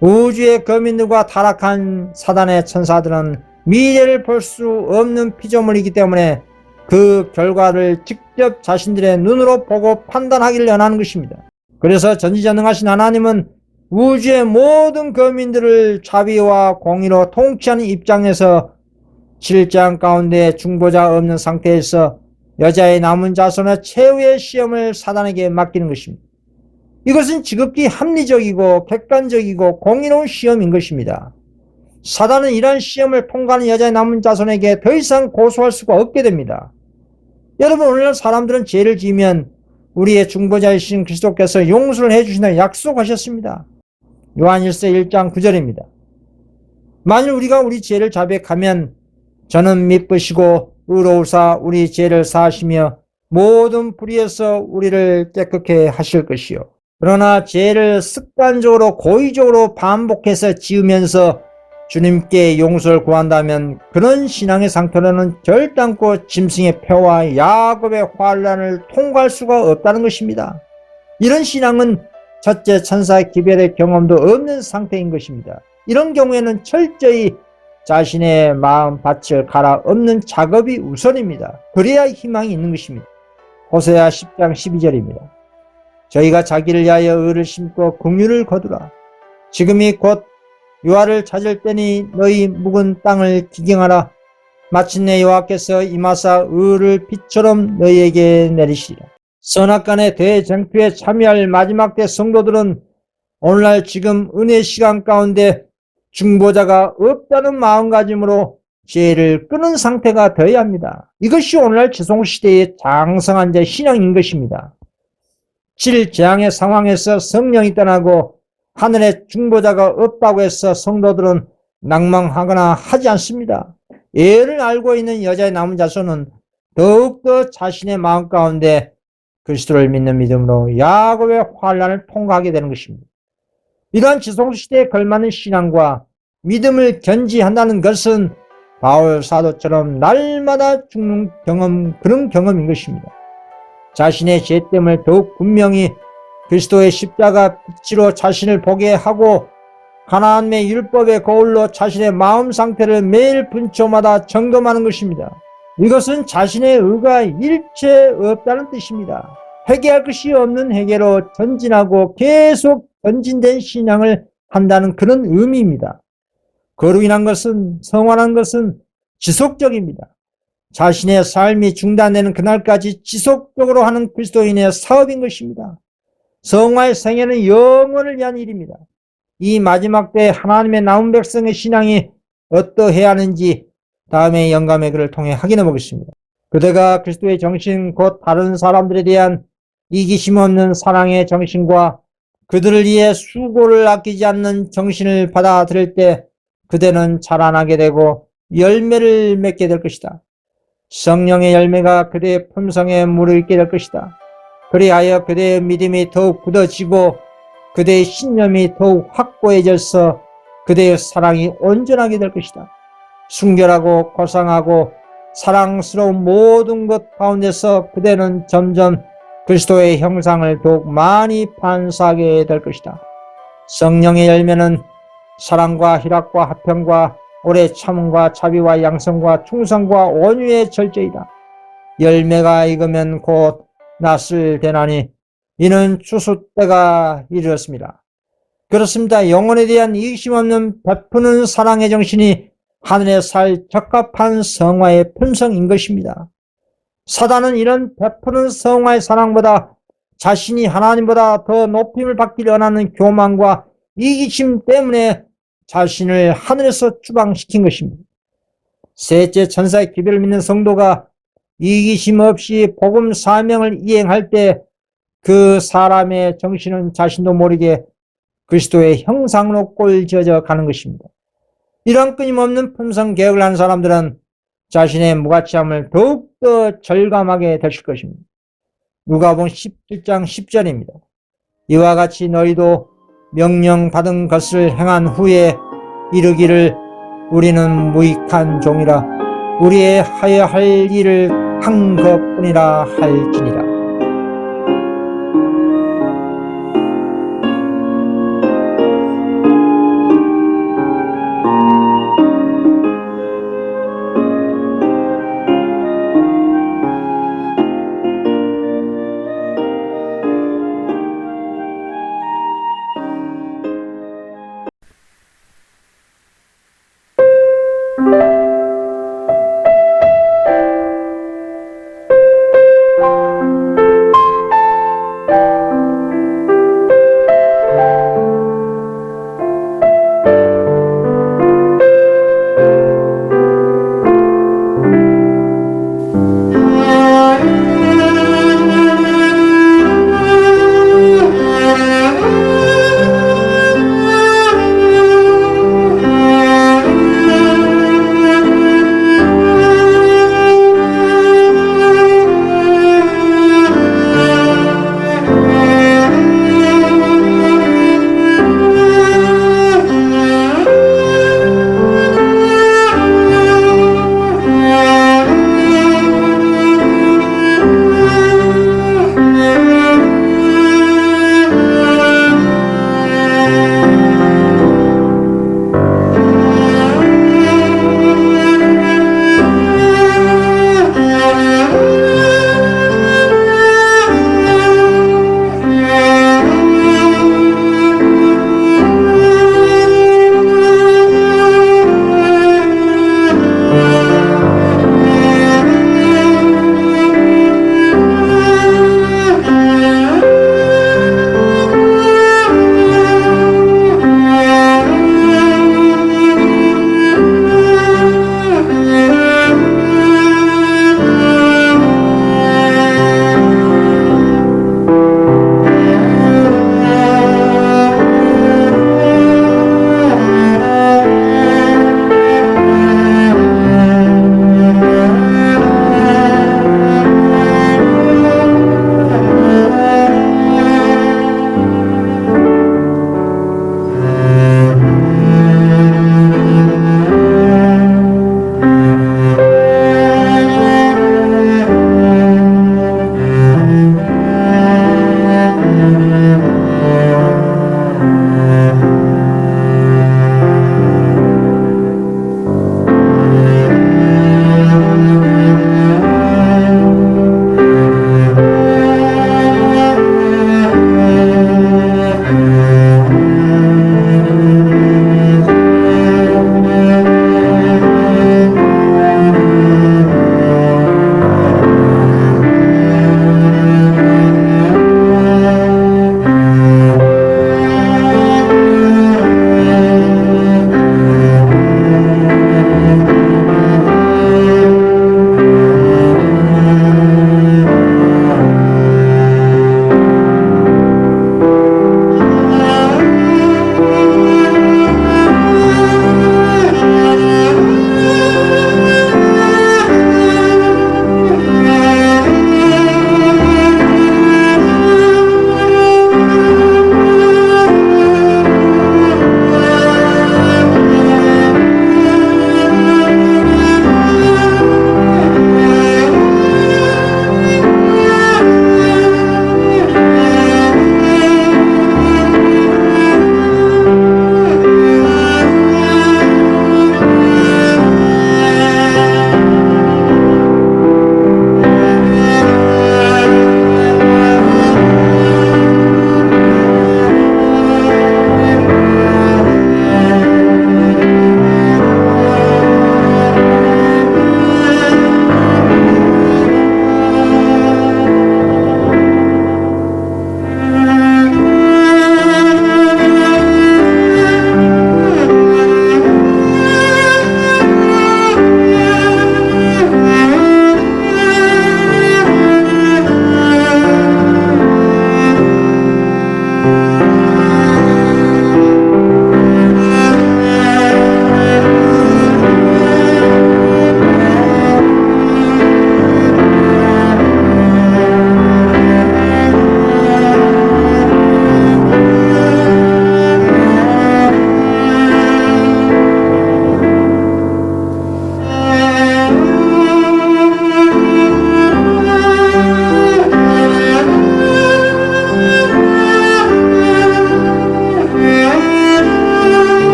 우주의 거민들과 타락한 사단의 천사들은 미래를 볼 수 없는 피조물이기 때문에 그 결과를 직접 자신들의 눈으로 보고 판단하기를 원하는 것입니다. 그래서 전지전능하신 하나님은 우주의 모든 거민들을 자비와 공의로 통치하는 입장에서 7장 가운데 중보자 없는 상태에서 여자의 남은 자손의 최후의 시험을 사단에게 맡기는 것입니다. 이것은 지극히 합리적이고 객관적이고 공의로운 시험인 것입니다. 사단은 이러한 시험을 통과하는 여자의 남은 자손에게 더 이상 고소할 수가 없게 됩니다. 여러분, 오늘날 사람들은 죄를 지으면 우리의 중보자이신 그리스도께서 용서를 해주신다고 약속하셨습니다. 요한일서 1장 9절입니다. 만일 우리가 우리 죄를 자백하면 저는 미쁘시고 의로우사 우리 죄를 사하시며 모든 불의에서 우리를 깨끗게 하실 것이요. 그러나 죄를 습관적으로 고의적으로 반복해서 지으면서 주님께 용서를 구한다면 그런 신앙의 상태로는 결단코 짐승의 표와 야곱의 환난을 통과할 수가 없다는 것입니다. 이런 신앙은 첫째 천사의 기별의 경험도 없는 상태인 것입니다. 이런 경우에는 철저히 자신의 마음 밭을 갈아엎는 작업이 우선입니다. 그래야 희망이 있는 것입니다. 호세아 10장 12절입니다. 저희가 자기를 위하여 의를 심고 긍휼을 거두라. 지금이 곧 유아를 찾을 때니 너희 묵은 땅을 기경하라. 마침내 여호와께서 임하사 의를 빛처럼 너희에게 내리시리라. 선악간의 대쟁투에 참여할 마지막 때 성도들은 오늘날 지금 은혜 시간 가운데 중보자가 없다는 마음가짐으로 죄를 끄는 상태가 되어야 합니다. 이것이 오늘날 지성시대의 장성한 자 신앙인 것입니다. 질재앙의 상황에서 성령이 떠나고 하늘에 중보자가 없다고 해서 성도들은 낭망하거나 하지 않습니다. 예를 알고 있는 여자의 남은 자손은 더욱더 자신의 마음 가운데 그리스도를 믿는 믿음으로 야곱의 환난을 통과하게 되는 것입니다. 이러한 지성시대에 걸맞는 신앙과 믿음을 견지한다는 것은 바울 사도처럼 날마다 죽는 경험, 그런 경험인 것입니다. 자신의 죄됨을 더욱 분명히 그리스도의 십자가 빛으로 자신을 보게 하고 하나님의 율법의 거울로 자신의 마음 상태를 매일 분초마다 점검하는 것입니다. 이것은 자신의 의가 일체 없다는 뜻입니다. 회개할 것이 없는 회개로 전진하고 계속 전진된 신앙을 한다는 그런 의미입니다. 거룩이란 것은, 성화란 것은 지속적입니다. 자신의 삶이 중단되는 그날까지 지속적으로 하는 그리스도인의 사업인 것입니다. 성화의 생애는 영원을 위한 일입니다. 이 마지막 때 하나님의 남은 백성의 신앙이 어떠해야 하는지 다음에 영감의 글을 통해 확인해 보겠습니다. 그대가 그리스도의 정신 곧 다른 사람들에 대한 이기심 없는 사랑의 정신과 그들을 위해 수고를 아끼지 않는 정신을 받아들일 때 그대는 자라나게 되고 열매를 맺게 될 것이다. 성령의 열매가 그대의 품성에 무르익게 될 것이다. 그리하여 그대의 믿음이 더욱 굳어지고 그대의 신념이 더욱 확고해져서 그대의 사랑이 온전하게 될 것이다. 순결하고 고상하고 사랑스러운 모든 것 가운데서 그대는 점점 그리스도의 형상을 더욱 많이 반사하게 될 것이다. 성령의 열매는 사랑과 희락과 화평과 오래 참음과 자비와 양성과 충성과 온유의 절제이다. 열매가 익으면 곧 낫을 대나니 이는 추수 때가 이르렀습니다. 그렇습니다. 영혼에 대한 이기심 없는 베푸는 사랑의 정신이 하늘에 살 적합한 성화의 품성인 것입니다. 사단은 이런 베푸는 성화의 사랑보다 자신이 하나님보다 더 높임을 받기를 원하는 교만과 이기심 때문에 자신을 하늘에서 추방시킨 것입니다. 셋째, 천사의 기별을 믿는 성도가 이기심 없이 복음 사명을 이행할 때 그 사람의 정신은 자신도 모르게 그리스도의 형상으로 꼴지어져 가는 것입니다. 이런 끊임없는 품성 개혁을 하는 사람들은 자신의 무가치함을 더욱더 절감하게 되실 것입니다. 누가복음 17장 10절입니다. 이와 같이 너희도 명령받은 것을 행한 후에 이르기를 우리는 무익한 종이라 우리의 하여야 할 일을 한 것뿐이라 할지니라.